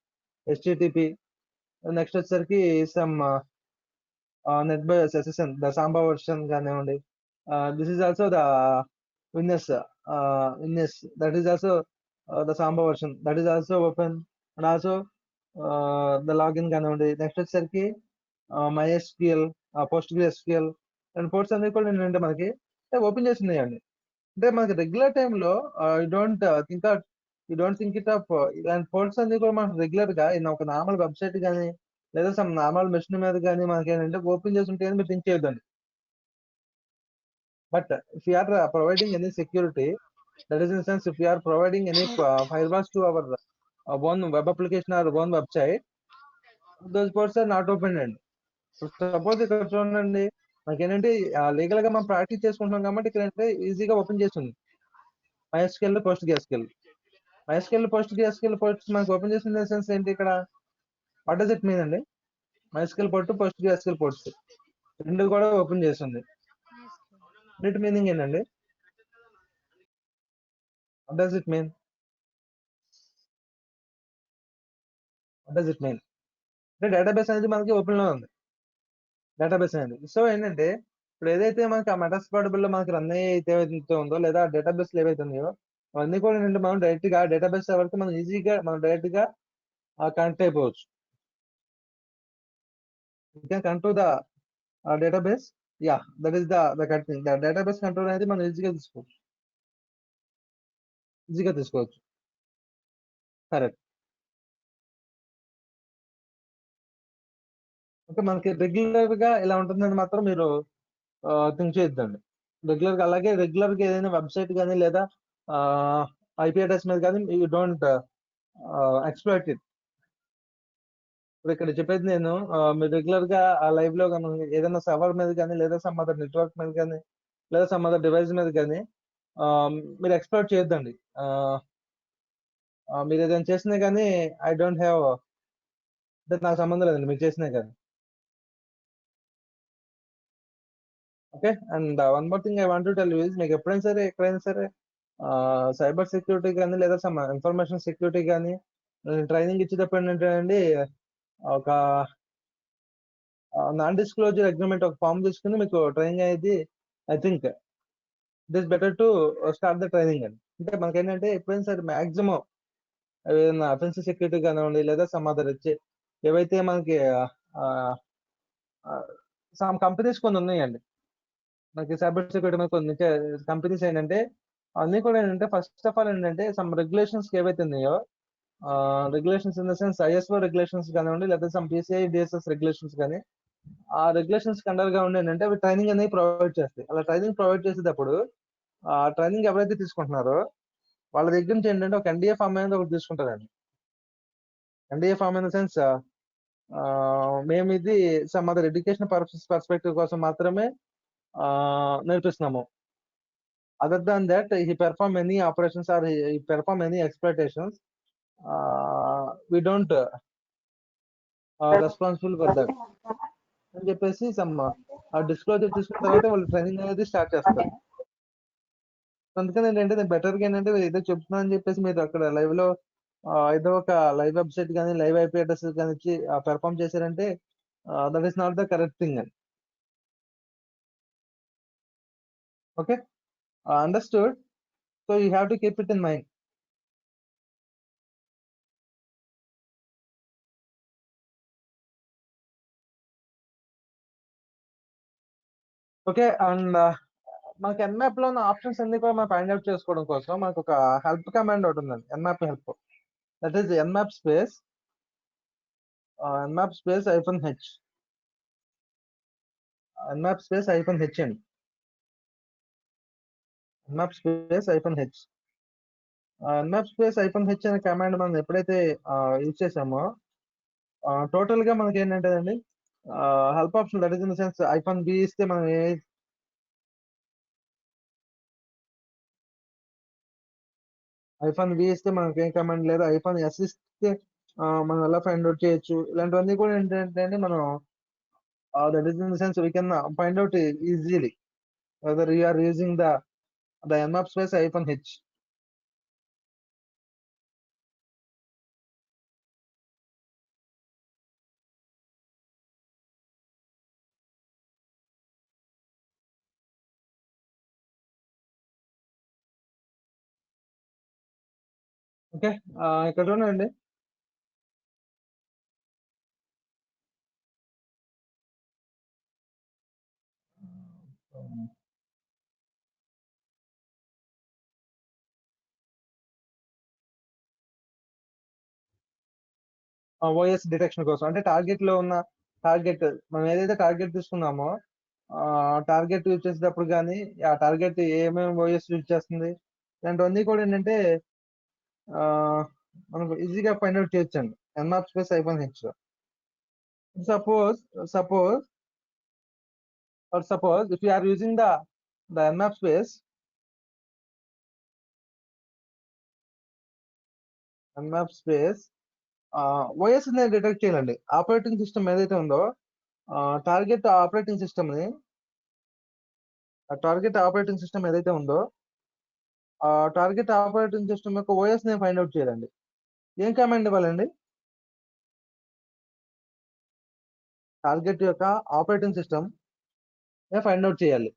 HTTP. Next వచ్చేసరికి some net by SSN, the samba version కానివ్వండి. This is also the విన్నెస్ that is also the samba version that is also open and also the login కానివ్వండి. Next వచ్చేసరికి MySQL, PostgreSQL అండ్ ports అన్ని కూడా ఏంటంటే మనకి ఓపెన్ చేసి ఉన్నాయండి. అంటే మనకి రెగ్యులర్ టైంలో you don't think it of ఇలాంటి పోర్ట్స్ అన్ని కూడా మనకు రెగ్యులర్ గా ఒక నార్మల్ వెబ్సైట్ కానీ లేదా సమ్ నార్మల్ మెషిన్ మీద కానీ మనకి ఏంటంటే ఓపెన్ చేసి ఉంటాయని మీరు థింక్ చేయొద్దండి. But if you are providing any security, that is in sense if you are providing any firewalls to our own web application or own website, those ports are not open అండి. Suppose ఇక్కడ చూడండి, మనకేంటంటే legal గా మనం practice చేసుకుంటున్నాం కాబట్టి ఇక్కడ ఏంటంటే ఈజీగా ఓపెన్ చేస్తుంది. MySQL, PostgreSQL పోర్ట్స్ మనకు ఓపెన్ చేసిన సెన్స్ ఏంటి ఇక్కడ? వాట్ డస్ ఇట్ మీన్ అండి? MySQL పోర్ట్, PostgreSQL పోర్ట్స్ రెండు కూడా ఓపెన్ చేస్తుంది. వీటి మీనింగ్ ఏంటండి? What does it mean? అంటే డేటాబేస్ అనేది మనకి ఓపెన్ లో ఉంది, డేటాబేస్ అనేది. సో ఏంటంటే ఇప్పుడు ఏదైతే మనకి ఆ మెటాస్పాటబుల్ లో మనకి రన్ ఏదైతే ఉందో లేదా డేటాబేస్ ఏవైతే ఉన్నాయో అవన్నీ కూడా ఏంటంటే మనం డైరెక్ట్ గా డేటాబేస్ వరకు మనం ఈజీగా మనం డైరెక్ట్ గా కనెక్ట్ అయిపోవచ్చు. You can connect to the database. Yeah, that is the correct. The database control అనేది మనం ఈజీగా తీసుకోవచ్చు. కరెక్ట్. అంటే మనకి రెగ్యులర్ గా ఇలా ఉంటుందని మాత్రం మీరు థింక్ చేయొద్దండి. రెగ్యులర్ గా ఏదైనా వెబ్సైట్ కానీ లేదా IP అడ్రస్ మీద కానీ యూ డోంట్ ఎక్స్‌ప్లాయిట్ ఇట్. ఇప్పుడు ఇక్కడ చెప్పేది నేను మీరు రెగ్యులర్ గా లైవ్ లో కానీ ఏదైనా సర్వర్ మీద కానీ లేదా సమ్ అదర్ నెట్వర్క్ మీద కానీ లేదా సమ్ అదర్ డివైస్ మీద కానీ మీరు ఎక్స్‌ప్లాయిట్ చేయొద్దండి. మీరు ఏదైనా చేసినా కానీ ఐ డోంట్ హ్యావ్, అంటే నాకు సంబంధం లేదండి మీరు చేసినా కానీ. Okay, and one more thing I want to tell you is, మీకు ఎప్పుడైనా సరే ఎక్కడైనా సరే సైబర్ సెక్యూరిటీ కానీ లేదా సమ్ ఇన్ఫర్మేషన్ సెక్యూరిటీ కానీ ట్రైనింగ్ ఇచ్చేటప్పుడు ఏంటంటే ఒక నాన్ డిస్క్లోజర్ అగ్రిమెంట్ ఒక ఫామ్ తీసుకుని మీకు ట్రైనింగ్ అనేది I think it is better to start the training అండి. అంటే మనకేంటంటే ఎప్పుడైనా సరే మాక్సిమం ఏదైనా అఫెన్సివ్ సెక్యూరిటీ కానివ్వండి లేదా సమ్ అదర్ ఏవైతే మనకి సమ్ కంపెనీస్ కొన్ని ఉన్నాయండి. మనకి సైబర్ సెక్యూరిటీ మీద కొన్ని కంపెనీస్ ఏంటంటే అన్ని కూడా ఏంటంటే ఫస్ట్ ఆఫ్ ఆల్ ఏంటంటే సమ్ రెగ్యులేషన్స్ ఏవైతే ఉన్నాయో regulations in the sense ISO regulations కానివ్వండి లేదా సమ్ పిసిఐ డిఎస్ఎస్ రెగ్యులేషన్స్ కానీ ఆ రెగ్యులేషన్స్ అండర్ గా ఉండి ఏంటంటే అవి ట్రైనింగ్ అనేది ప్రొవైడ్ చేస్తాయి. అలా ట్రైనింగ్ ప్రొవైడ్ చేసేటప్పుడు ఆ ట్రైనింగ్ ఎవరైతే తీసుకుంటున్నారో వాళ్ళ దగ్గర నుంచి ఏంటంటే ఒక ఎన్డీఏ ఫామ్ అనేది ఒకటి తీసుకుంటారండి. NDA form in the sense మేము ఇది సమ్ అదర్ ఎడ్యుకేషన్ పర్స్పెక్టివ్ కోసం మాత్రమే నేర్పిస్తున్నాము. Other than that he perform any operations or he perform any exploitations we don't responsible for that అని చెప్పేసి సమ్ డిస్క్లోజర్ తీసుకున్న తర్వాత వాళ్ళు ట్రైనింగ్ అనేది స్టార్ట్ చేస్తారు. అందుకని ఏంటంటే నేను బెటర్గా ఏంటంటే ఏదో చెప్తున్నా అని చెప్పేసి మీరు అక్కడ లైవ్ లో ఏదో ఒక లైవ్ వెబ్సైట్ కానీ లైవ్ ఐపీ అడ్రస్ కానీ ఇచ్చి పెర్ఫార్మ్ చేశారంటే that is not the correct thing అండి. Okay, understood. So you have to keep it in mind. Okay, and మనకి ఎన్మ్యాప్ లో ఉన్న ఆప్షన్స్ అన్ని కూడా మనం ఫైండ్ అవుట్ చేసుకోవడం కోసం మనకు ఒక హెల్ప్ కమాండ్ ఒకటి ఉందండి, Nmap help. That is Nmap space -h nmap space -h అండి. nmap space -h nmap space -h అనే కమాండ్ మనం ఎప్పుడైతే యూజ్ చేసామో టోటల్ గా మనకి ఏంటంటే అండి help option that is in the sense -b ఇస్తే మనం -b ఇస్తే మనకి ఏం కమాండ్ లేదు, -s ఇస్తే మనం ఎలా ఫైండ్ అవుట్ చేయొచ్చు. ఇలాంటివన్నీ కూడా ఏంటంటే మనం that is in the sense we can find out easily whether you are using the nmap space -h. Okay, ఇక్కడ చూడండి. ఓఎస్ డిటెక్షన్ కోసం అంటే టార్గెట్ లో ఉన్న టార్గెట్ మనం ఏదైతే టార్గెట్ తీసుకున్నామో టార్గెట్ యూజ్ చేసేటప్పుడు కానీ ఆ టార్గెట్ ఏమేమి ఓఎస్ యూజ్ చేస్తుంది ఇలాంటివన్నీ కూడా ఏంటంటే మనకు ఈజీగా ఫైండ్ అవుట్ చేయొచ్చండి Nmap space -h. suppose if you are using the nmap space OS ని డిటెక్ట్ చేయాలండి. ఆపరేటింగ్ సిస్టమ్ ఏదైతే ఉందో టార్గెట్ ఆపరేటింగ్ సిస్టమ్ ఏదైతే ఉందో టార్గెట్ ఆపరేటింగ్ సిస్టమ్ యొక్క ఓఎస్ ని ఫైండ్ అవుట్ చేయాలండి. ఏం కమాండ్ ఇవ్వాలండి? టార్గెట్ యొక్క ఆపరేటింగ్ సిస్టమ్ ఫైండ్ అవుట్ చేయాలి.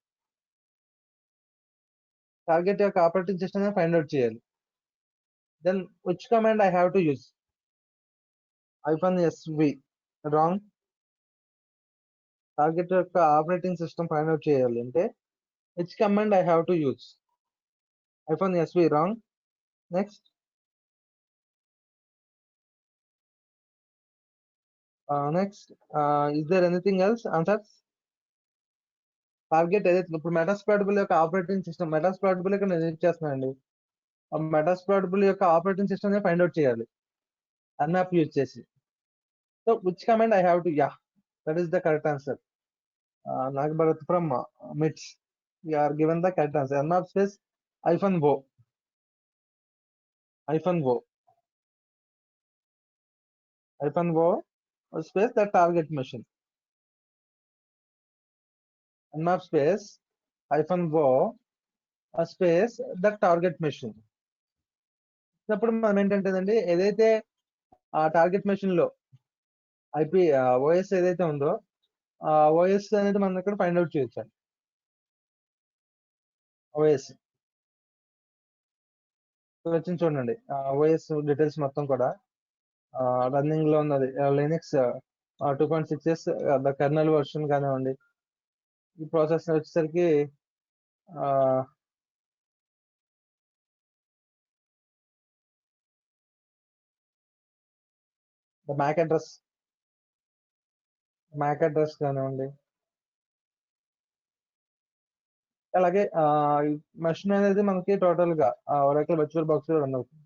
టార్గెట్ యొక్క ఆపరేటింగ్ సిస్టమ్ ఫైండ్ అవుట్ చేయాలి. Then which command I have to use? -sv wrong. Target యొక్క ఆపరేటింగ్ సిస్టమ్ ఫైండ్ అవుట్ చేయాలి అంటే which command I have to use? -sv wrong. Next is there anything else answers? Target ఏదైతే ఇప్పుడు మెటాస్ప్లాయిటబుల్ యొక్క operating system మెటాస్ప్లాయిటబుల్ ఇక్కడ నేను చేస్తున్నానండి. ఆ మెటాస్ప్లాయిటబుల్ యొక్క ఆపరేటింగ్ సిస్టమ్ ఫైండ్ అవుట్ చేయాలి అన్మ్యాప్ యూజ్ చేసి. So which command I have to that is the correct answer. Nagabharat from MITS you are given the correct answer. nmap space -o space the target machine. nmap space -o space the target machine. ఇప్పుడు మనం ఏంటంటేనండి ఏదైతే ఆ target machine లో IP OS ఏదైతే ఉందో ఆ OS అనేది మనం ఇక్కడ ఫైండ్ అవుట్ చేయొచ్చు. ఓఎస్ వచ్చింది చూడండి, ఓఎస్ డీటెయిల్స్ మొత్తం కూడా రన్నింగ్ లో ఉన్నది Linux 2.6s the colonel version కానివ్వండి, ఈ ప్రాసెస్ వచ్చేసరికి మ్యాక్ అడ్రస్ కానివ్వండి, అలాగే మెషిన్ అనేది మనకి టోటల్ గా ఒరాకిల్ వర్చువల్ బాక్స్ లో రన్ అవుతుంది.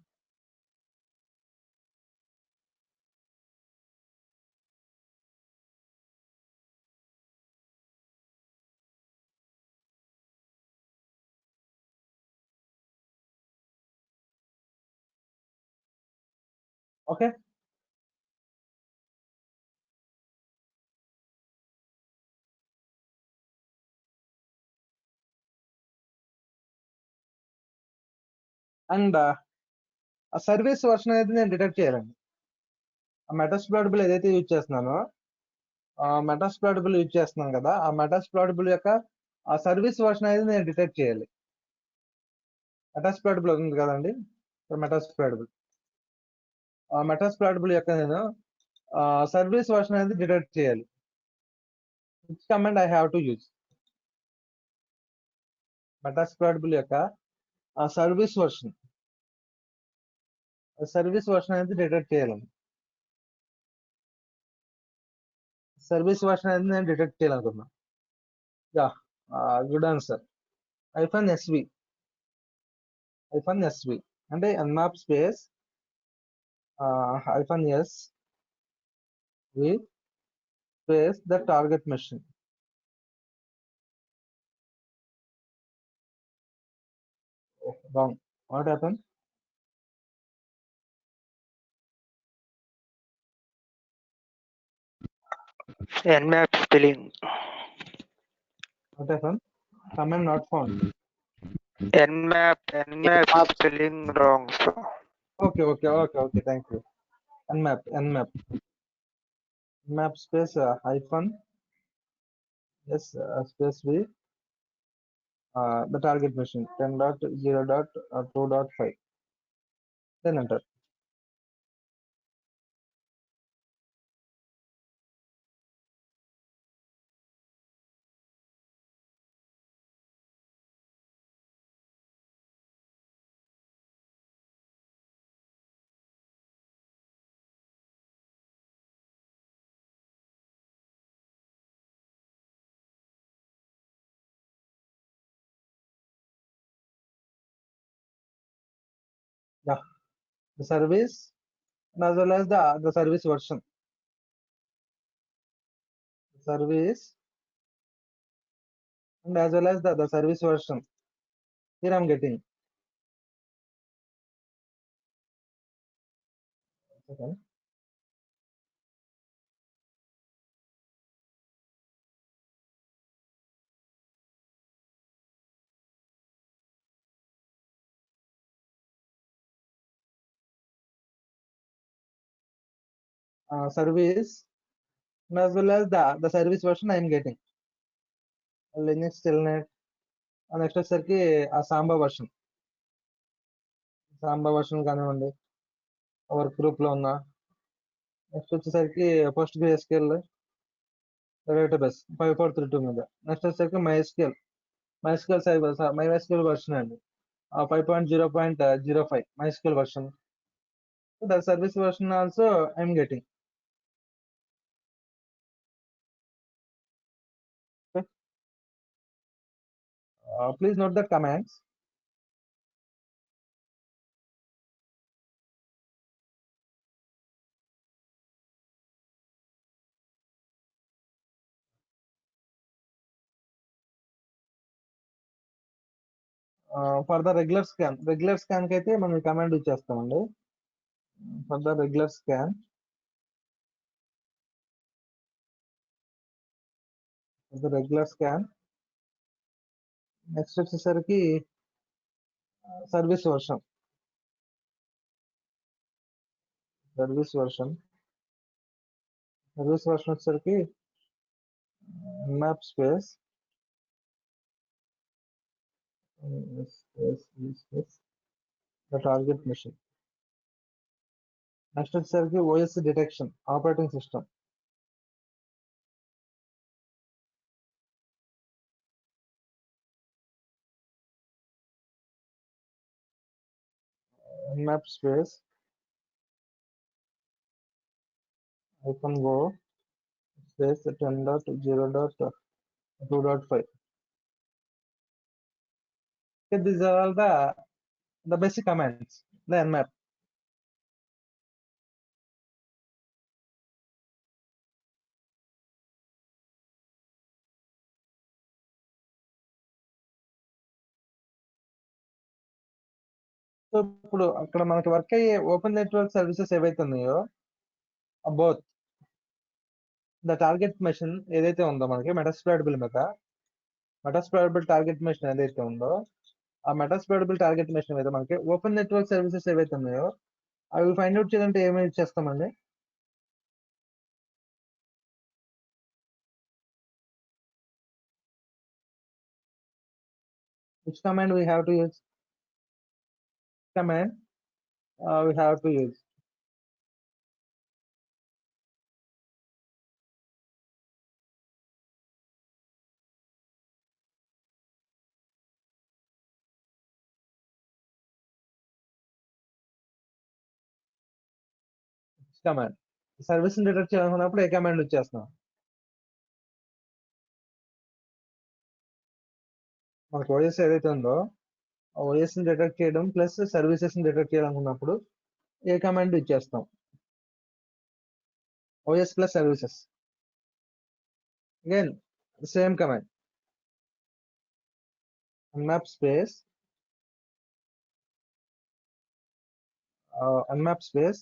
ఓకే, అండ్ ఆ సర్వీస్ వర్షన్ అనేది నేను డిటెక్ట్ చేయాలండి. ఆ మెటాస్ప్లాటబుల్ ఏదైతే యూజ్ చేస్తున్నానో, మెటాస్ప్లాటబుల్ యూజ్ చేస్తున్నాను కదా, ఆ మెటాస్ప్లాటబుల్ యొక్క ఆ సర్వీస్ వర్షన్ అనేది నేను డిటెక్ట్ చేయాలి. మెటాస్ప్లాటబుల్ ఉంది కదండి, మెటాస్ప్లాటబుల్ యొక్క నేను సర్వీస్ వర్షన్ అనేది డిటెక్ట్ చేయాలి. Which command I have to use? Metasploitable యొక్క సర్వీస్ వర్షన్ అనేది డిటెక్ట్ చేయాలండి. సర్వీస్ వర్షన్ అనేది నేను డిటెక్ట్ చేయాలనుకున్నా. Yeah, good answer. -sv అంటే nmap space -s v space the target machine. Oh, wrong. What happened? Nmap spelling. What happened? Command not found. Nmap spelling wrong. So. Okay. Thank you. Nmap space hyphen yes space v the target machine 10.0.2.5. Then enter. Yeah, the service and as well as the service version. Service and as well as the service version. Here I'm getting. Okay. Service and as well as the service version I am getting. Linux telnet next వచ్చేసరికి ఆ Samba version కానివ్వండి, work group లో ఉన్న. Next వచ్చేసరికి post Grayscale database 5432 మీద. Next వచ్చేసరికి MySQL version అండి 5.0.05 MySQL version. The service version also I am getting. Okay. Please note the commands. For the regular scan కి అయితే మనం కమాండ్ యూజ్ చేస్తామండి. For the regular scan, next వచ్చేసరికి service version వచ్చేసరికి map space the target machine. Next వచ్చేసరికి OS detection operating system. nmap space -go space 10.0.2.5. Okay, these are all the basic commands, the nmap. So ఇప్పుడు అక్కడ మనకి work అయ్యే open network services ఏవైతే ఉన్నాయో both the target machine ఏదైతే ఉందో మనకి మెటాస్ప్లాయిడబుల్ మీద మెటాస్ప్లాయిడబుల్ టార్గెట్ మెషిన్ ఏదైతే ఉందో ఆ మెటాస్ప్లాయిడబుల్ టార్గెట్ మెషిన్ మీద మనకి ఓపెన్ నెట్వర్క్ సర్వీసెస్ ఏవైతే ఉన్నాయో అవి ఫైండ్ అవుట్ చేయాలంటే ఏమి చేస్తామండి? Which command we have to use? Command we have to use. Which command? Service detect చేయాలనుకున్నప్పుడు ఏ కమాండ్ వచ్చేస్తున్నాం? మనకు ఓఎస్ ఏదైతే ఉందో ఓఎస్ ని డిటెక్ట్ చేయడం ప్లస్ సర్వీసెస్ ని డిటెక్ట్ చేయాలనుకున్నప్పుడు ఏ కమాండ్ ఇచ్చేస్తాం? OS plus services. Again same command nmap space nmap space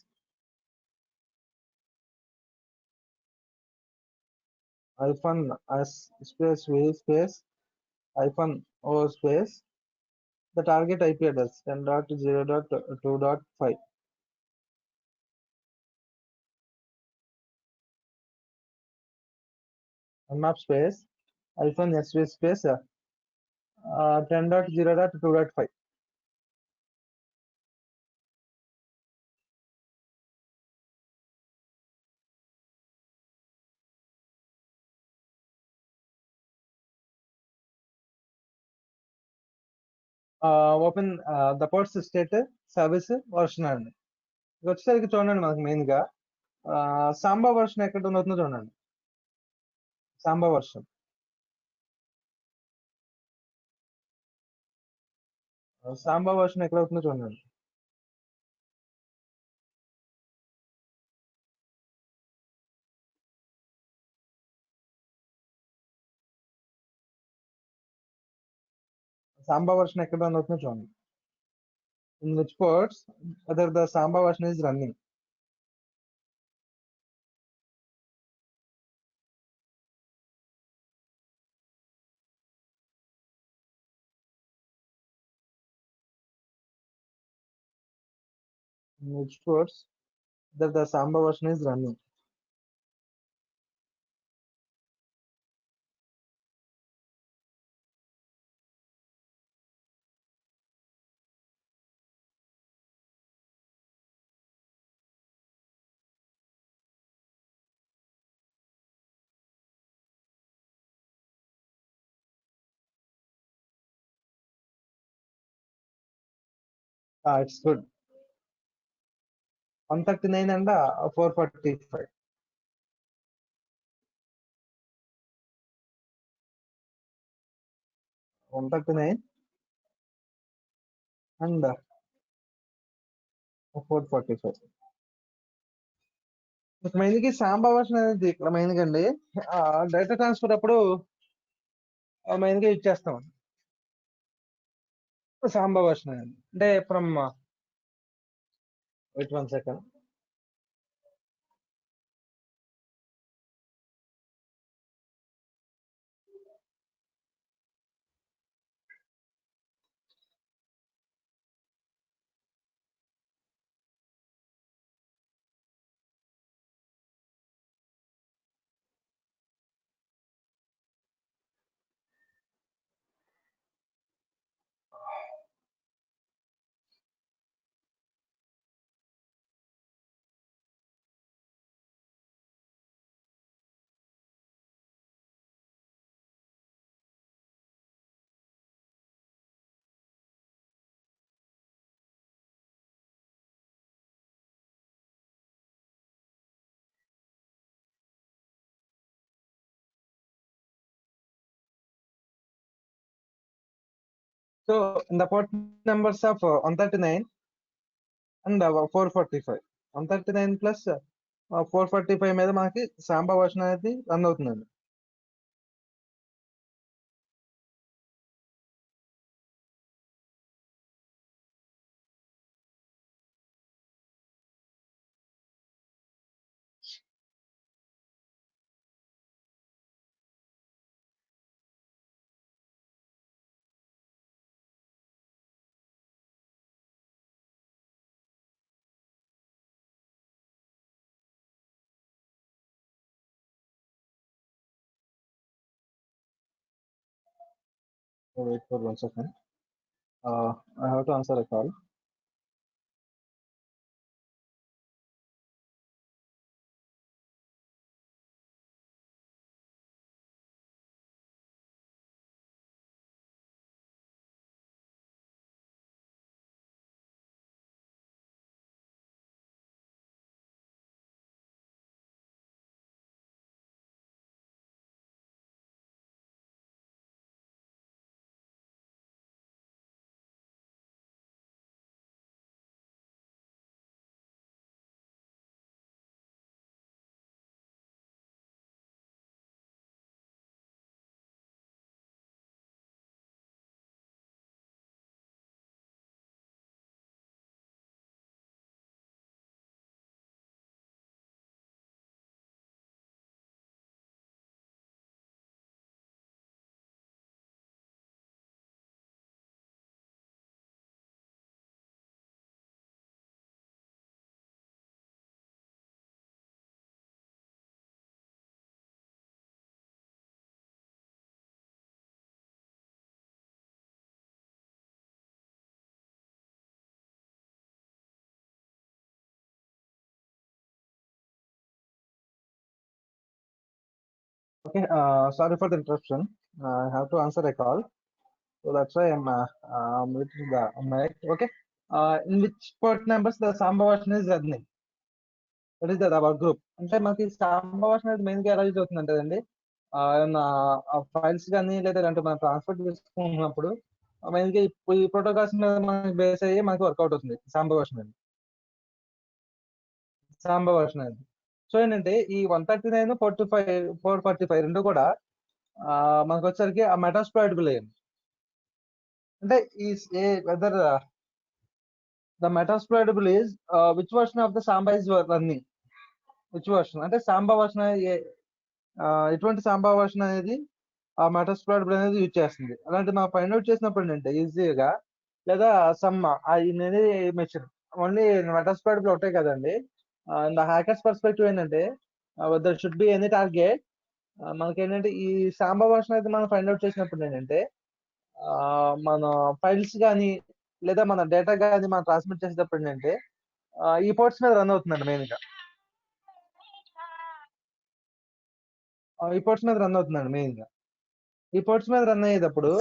-s space v space -o space the target IP address 10.0.2.5. nmap space -sv space 10.0.2.5. Open the ports state service version అండి. ఇది వచ్చేసరికి చూడండి మనకి main గా Samba version ఎక్కడ ఉందో చూడండి. Samba version ఎక్కడ అవుతుందో చూడండి. సాంబా వర్షన్ ఎక్కడ రన్ అవుతుందో చూడండి. In which ports whether the Samba version is running. In which ports whether the Samba version is running. It's good. 139 and 445. One 39 and 445. Main కి సాంబా వర్షన్ అనేది ఇక్కడ మెయిన్ గా అండి డేటా ట్రాన్స్ఫర్ అప్పుడు మెయిన్ గా ఇచ్చేస్తాం సాంబా వర్షన్ అనేది. అంటే from wait 1 second. So in the port numbers of 139 and 445, 139 plus 445 మీద మనకి సాంబా వర్షన్ అనేది రన్ అవుతుందండి. Wait for 1 second. I have to answer a call. Okay, sorry for the interruption. I have to answer a call, so that's why I'm muting the mic. Okay, in which port numbers the Samba version is running? That is our group. అంటే మనకి Samba version అనేది main గా ఎలా use అవుతుంది అంటే files కానీ లేదా అంటే మనం ట్రాన్స్ఫర్ చేసుకున్నప్పుడు మెయిన్ గా ఈ ప్రోటోకాల్స్ మీద మనకి బేస్ అయ్యి మనకి వర్కౌట్ అవుతుంది సాంబా వర్షన్ అనేది. సాంబా వర్షన్ అనేది. సో ఏంటంటే ఈ 139, 445 రెండు కూడా మనకు వచ్చేసరికి ఆ మెటాస్ప్లాయిడబుల్ అయ్యింది. అంటే ఈ whether the Metasploitable is which version of the samba is running, which version అంటే సాంబా వర్షన్ ఎటువంటి సాంబా వర్షన్ అనేది ఆ మెటాస్ప్లాయిడబుల్ అనేది యూజ్ చేస్తుంది. అలాంటి మనం ఫైండ్ అవుట్ చేసినప్పుడు ఏంటంటే ఈజీగా లేదా సమ్ మెషిన్ ఓన్లీ మెటాస్ప్లాయిడబుల్ ఒకటే కదండి. ద హ్యాకర్స్ పర్స్పెక్టివ్ ఏంటంటే there should be any target. మనకి ఏంటంటే ఈ సాంబా వర్షన్ అయితే మనం ఫైండ్ అవుట్ చేసినప్పుడు ఏంటంటే మన ఫైల్స్ కానీ లేదా మన డేటా కానీ మనం ట్రాన్స్మిట్ చేసేటప్పుడు ఏంటంటే ఈ పోర్ట్స్ మీద రన్ అవుతుందండి మెయిన్ గా. ఈ పోర్ట్స్ మీద రన్ అవుతుందండి మెయిన్ గా. ఈ పోర్ట్స్ మీద రన్ అయ్యేటప్పుడు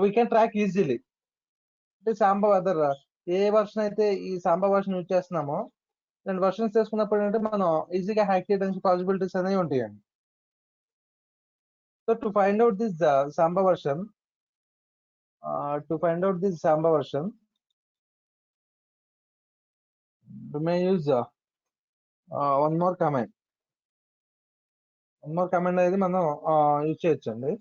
వీ కెన్ ట్రాక్ ఈజీలీ. అంటే సాంబా అదర్ ఏ వర్షన్ అయితే ఈ సాంబా వర్షన్ యూజ్ చేస్తున్నామో రెండు వర్షన్స్ చేసుకున్నప్పుడు ఏంటంటే మనం ఈజీగా హ్యాక్ చేయడానికి పాసిబిలిటీస్ అనేవి ఉంటాయండి. So to find out this Samba version, we may use one more command. అనేది మనం యూజ్ చేయొచ్చండి.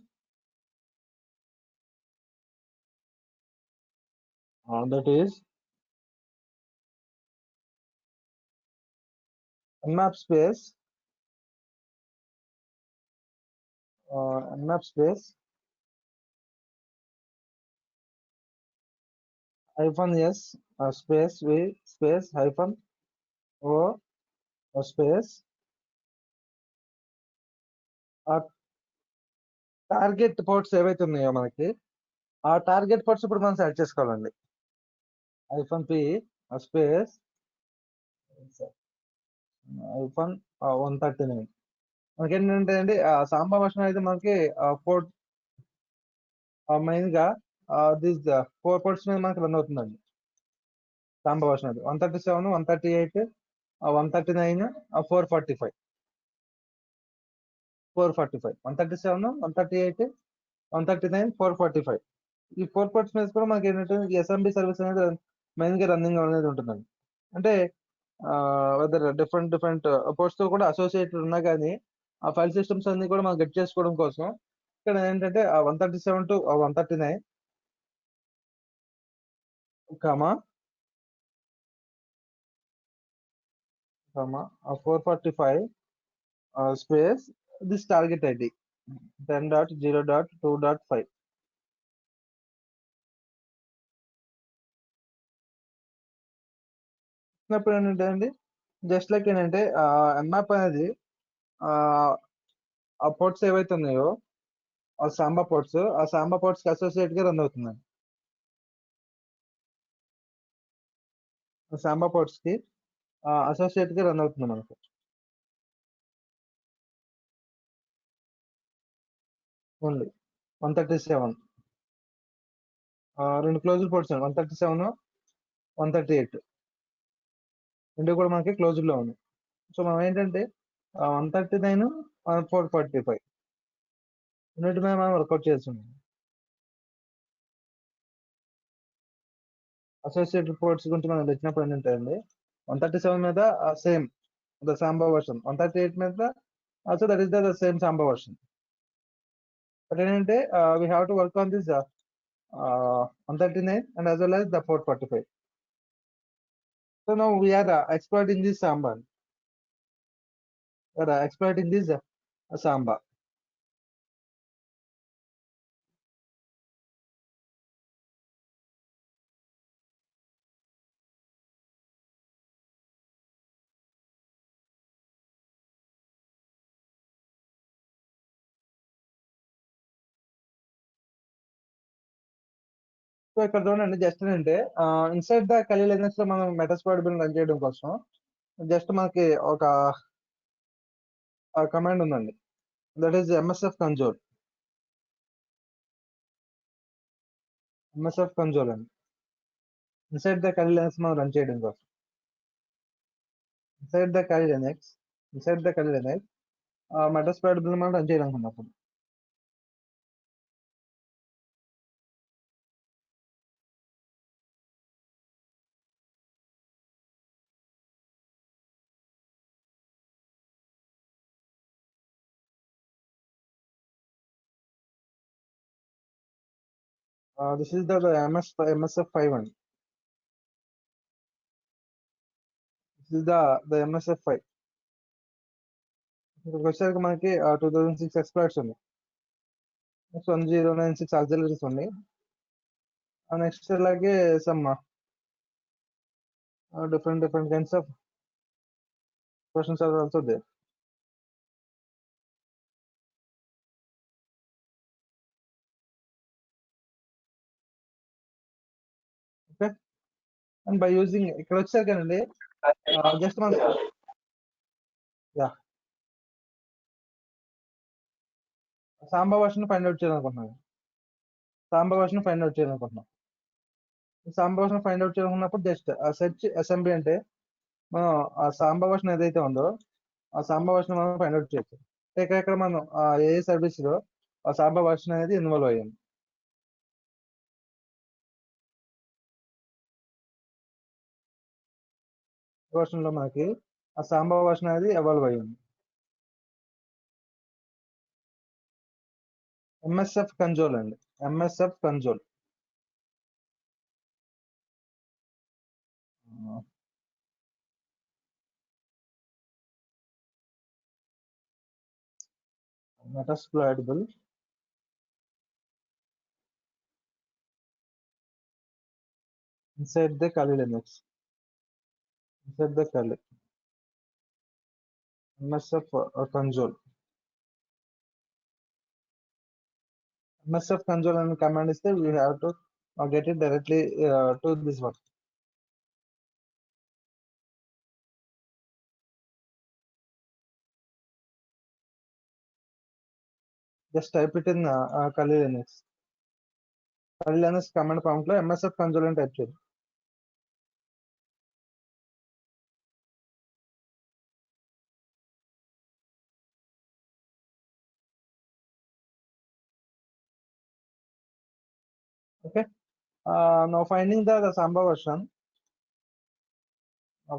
That is nmap space -s space v space -o space target ports ఏవైతే ఉన్నాయో మనకి ఆ టార్గెట్ పోర్ట్స్ ఇప్పుడు మనం సెలెక్ట్ చేసుకోవాలండి. -p space -139. మనకి ఏంటంటే అండి సాంబా వర్షన్ అయితే మనకి పోర్ట్ మెయిన్ గా దిస్ 4 పోర్ట్స్ మీద మనకి రన్ అవుతుందండి. Samba version అది 137, 138, 139, 445, 445, 137, 138, 139, 445. ఈ 4 ports మీద కూడా మనకి ఏంటంటే ఈ ఎస్ఎంబి సర్వీస్ అనేది మెయిన్ గా రన్నింగ్ అనేది ఉంటుందండి. అంటే వెదర్ డిఫరెంట్ పోర్ట్స్ తో కూడా అసోసియేటెడ్ ఉన్నా కానీ ఆ ఫైల్ సిస్టమ్స్ అన్ని కూడా మనం గెట్ చేసుకోవడం కోసం ఇక్కడ ఏంటంటే 137 to 139 comma 445 space this target ID 10.0.2.5. ఇప్పుడు ఏంటంటే అండి జస్ట్ లైక్ ఏంటంటే ఎంఆప్ అనేది ఆ పోర్ట్స్ ఏవైతే ఉన్నాయో ఆ సాంబా పోర్ట్స్ కి అసోసియేట్ గా రన్ అవుతుందండి. సాంబా పోర్ట్స్ కి అసోసియేట్ గా రన్ అవుతుంది మనకు. ఓన్లీ 137 రెండు క్లోజ్డ్ పోర్ట్స్ 137, 138 రెండు కూడా మనకి క్లోజ్డ్ లో ఉంది. సో మనం ఏంటంటే 139, 445 రెండింటి మీద మనం వర్కౌట్ చేస్తుంది. అసోసియేటెడ్ పోర్ట్స్ గురించి మనం తెచ్చినప్పుడు ఏంటంటే 137 మీద సేమ్ ద సాంబా వర్షన్, 138 మీద also that is the same samba version. But ఏంటంటే we have to work on this 139 and as well as the 445. So now we are exploiting this Samba. We are exploiting this Samba. So ఇక్కడ చూడండి just ఏంటంటే inside the కలీ lioness లో మనం మెటాస్ప్లాయిడ్ bill run చేయడం కోసం just మనకి ఒక command ఉందండి, that is MSF console. MSF console అండి ఇన్సైడ్ ద కలీ లైనెస్ మనం రన్ చేయడం కోసం. ఇన్సైడ్ ద కలీ లైనెక్స్ మెటాస్ప్లాయిడ్ బిల్ మనం రన్ చేయడం అనుకున్నప్పుడు దిస్ ఇస్ ద MSF5 అండి. This is the MSF5. ఇక్కడికి వచ్చేసరికి మనకి 2006 ఎక్స్ప్లాయిట్స్ ఉంది, 1096 ఆక్సిలరీస్ ఉంది. నెక్స్ట్ అలాగే some different kinds of questions are also there. Okay, and by using ఇక్కడ వచ్చేసరికి అండి జస్ట్ మనం సాంబా వర్షన్ ఫైండ్ అవుట్ చేయాలనుకుంటున్నాం. సాంబా వర్షన్ ఫైండ్ అవుట్ చేయాలనుకున్నప్పుడు జస్ట్ సెర్చ్ ఎస్ఎంబి అంటే మనం ఆ సాంబా వర్షన్ ఏదైతే ఉందో ఆ సాంబా వర్షన్ మనం ఫైండ్ అవుట్ చేయొచ్చు. ఇక్కడ మనం ఏ సర్వీస్ లో ఆ సాంబా వర్షన్ అనేది ఇన్వాల్వ్ అయ్యింది. వర్షన్ లో మనకి ఆ సాంబా వర్షన్ అనేది ఎవాల్వ్ అయ్యింది. ఎంఎస్ఎఫ్ కన్సోల్ అండి, MSF console. Metasploitable inside the Kali Linux, inside the Kali MSF console. MSF console and command is there. We have to get it directly to this one. Just type it in Kali Linux. Kali Linux command prompt లో MSF console అని type చేయండి. Okay. Now finding the Samba version.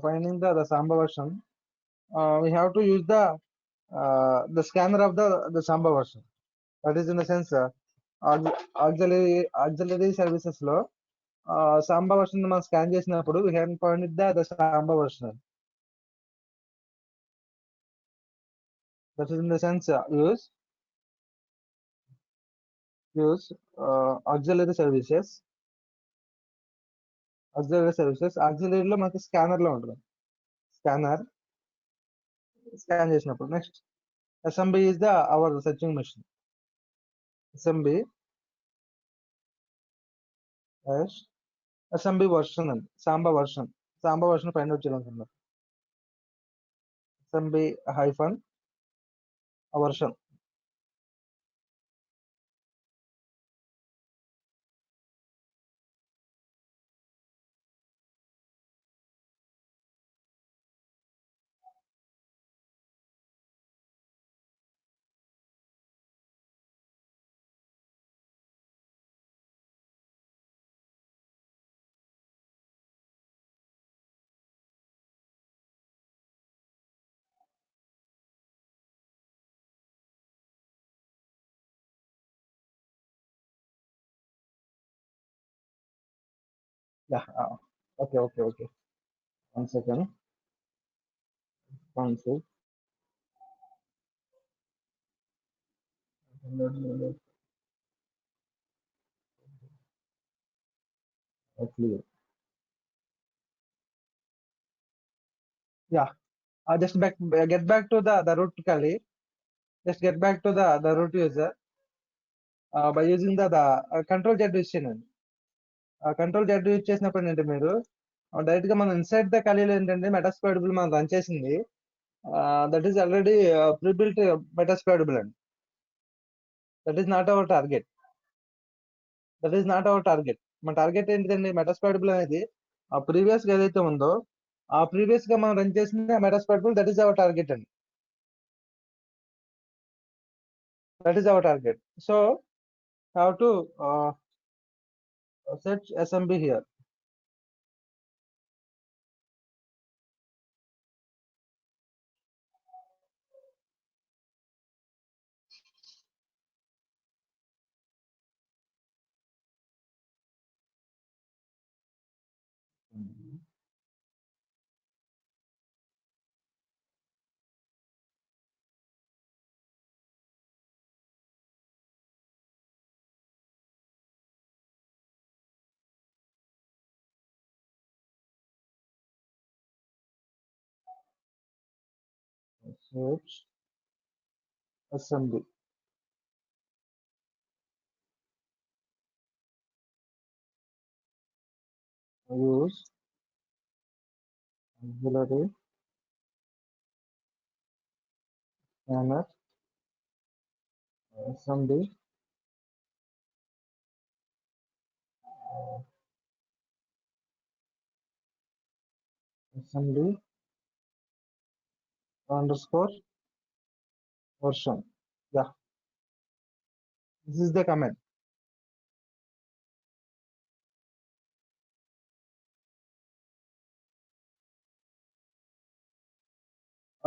Finding the Samba version, we have to use the scanner of the Samba version. That is in the sense auxiliary services లో Samba version మనం scan చేసినప్పుడు we can find the Samba version. That is in the sense use auxiliary services. Auxiliary లో మనకి scanner లో ఉంటుంది. Scanner scan చేసినప్పుడు next SMB is our searching machine. SMB SMB version and Samba version find out చేయాలనుకుంటున్నాం. SMB hyphen version. Yeah. Okay. 1 second. One sec. Clear. Yeah. Just get back to the root Kali. Just get back to the root user by using the control Z ఇచ్చానండి. Control Z use చేసినప్పుడు ఏంటంటే మీరు direct గా మనం inside the ఖాళీలో ఏంటంటే మెటాస్క్వేరబుల్ మనం run చేసింది దట్ ఈస్ ఆల్రెడీ ప్రీబిల్ట్ మెటాస్క్వేరబుల్ అండి. That is not our target. మన టార్గెట్ ఏంటిదండి మెటాస్క్వేరబుల్ అనేది ఆ ప్రీవియస్ గా ఏదైతే ఉందో ఆ ప్రీవియస్ గా మనం రన్ చేసిన మెటాస్క్వేరబుల్ దట్ ఈస్ అవర్ టార్గెట్ అండి. So how to search SMB here. Search SMB. Use auxiliary scanner SMB underscore version. Yeah, this is the command.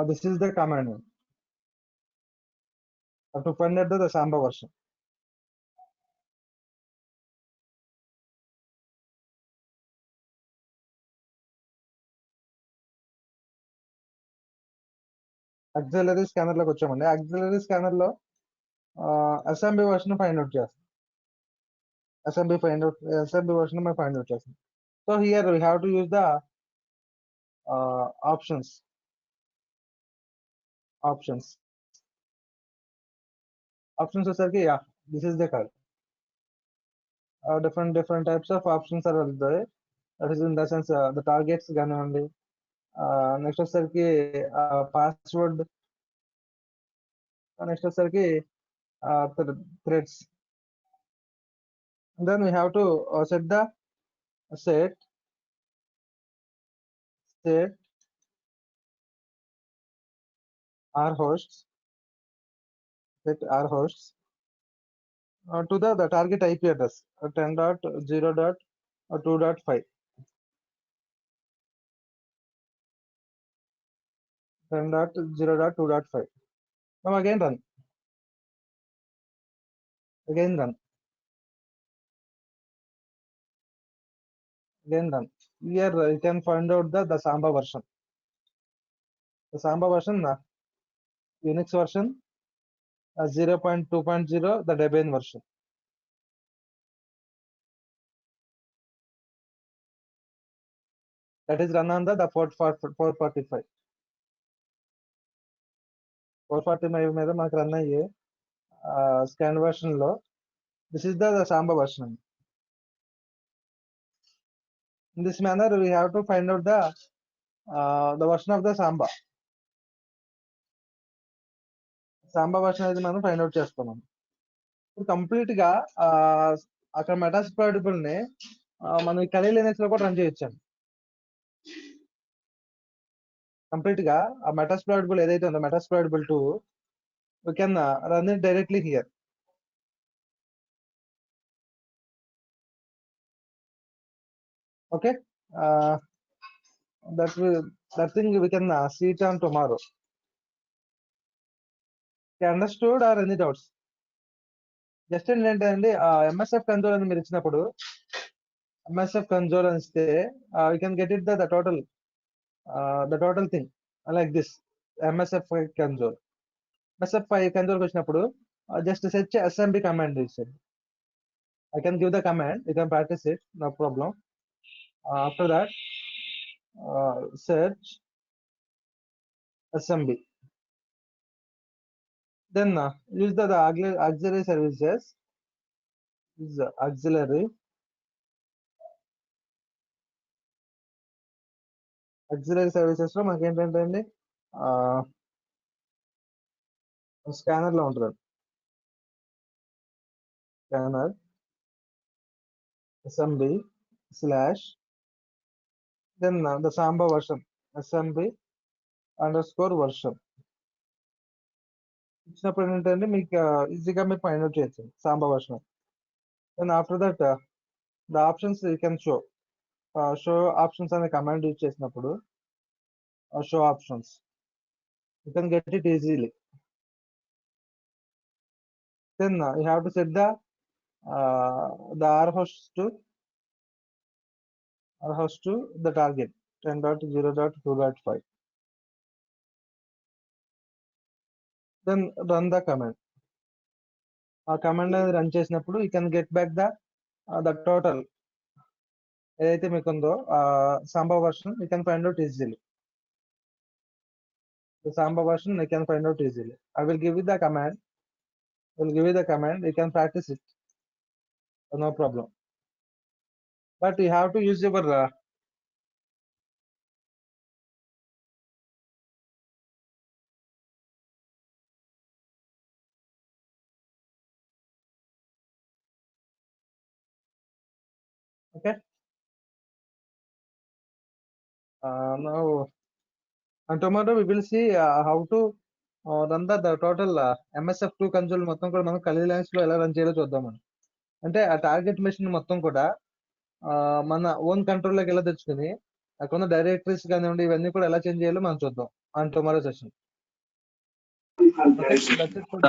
This is the command to find out the Samba version. Auxiliary scanner లోకి వచ్చామండి. Auxiliary scanner లో SMB version find out చేస్తాం. SMB version find out చేస్తాం. So here we have to use the options. Options వచ్చేసరికి yeah, this is the card. Different types of options are there. That is in the sense the targets కానివ్వండి, next వచ్చేసరికి password, next వచ్చేసరికి threads. And then we have to set our hosts, to the target IP address 10.0.2.5. 10.0.2.5. Now again run. Again run. Again run. Here you can find out the Samba version. The Samba version, Unix version 0.2.0, the Debian version. That is run on the 445. 445 మీద మనకు run అయ్యే scan version లో this is the Samba version. In this manner we have to find out the version of the Samba version అనేది మనం find out చేస్తున్నాం. ఇప్పుడు complete గా అక్కడ మెటాస్ప్లాయిడబుల్ ని మనం కలీ లినక్స్ లో కూడా రన్ చేయొచ్చు. కంప్లీట్ గా ఆ మెటాస్ప్లాయిడబుల్ ఏదైతే ఉందో మెటాస్ప్లాయిడబుల్ 2 we can run it directly here. Okay, that thing we can see it on tomorrow. Okay, understood or any doubts? Just ఏంటంటే ఎంఎస్ఎఫ్ కన్సోల్ అని మీరు ఇచ్చినప్పుడు ఎంఎస్ఎఫ్ కన్సోల్ అని ఇస్తే we can get it the total thing like this MSF console. MSF console వచ్చినప్పుడు just search smb command. I can give the command, you can practice it, no problem. After that search smb, then use the auxiliary services. Use the auxiliary services లో మనకి ఏంటంటే అండి scanner లో ఉంటుంది. Scanner smb / then the Samba version smb _ version ఇచ్చినప్పుడు ఏంటంటే మీకు ఈజీగా మీరు ఫైండ్ అవుట్ చేయొచ్చు Samba version. Then after that the options you can show options అనే కమాండ్ యూజ్ చేసినప్పుడు show options you can get it easily. Then you have to set the R host to the target 10.0.2.5. then run the command. ఆ command అనేది run చేసినప్పుడు you can get back the total ఏదైతే మీకు ఉందో Samba version you can find out easily. The Samba version you can find out easily. I will give you the command. You can practice it. No problem. But you have to use your okay. Now and tomorrow we will see how to run the total MSF2 console మొత్తం కూడా మనం కలీ lines లో ఎలా run చేయాలో చూద్దామని. అంటే ఆ target machine మొత్తం కూడా మన ఓన్ కంట్రోల్ లోకి ఎలా తెచ్చుకుని అక్కడ డైరెక్టరీస్ కానివ్వండి ఇవన్నీ కూడా ఎలా చేంజ్ చేయాలో మనం చూద్దాం ఆన్ టుమారో సెషన్.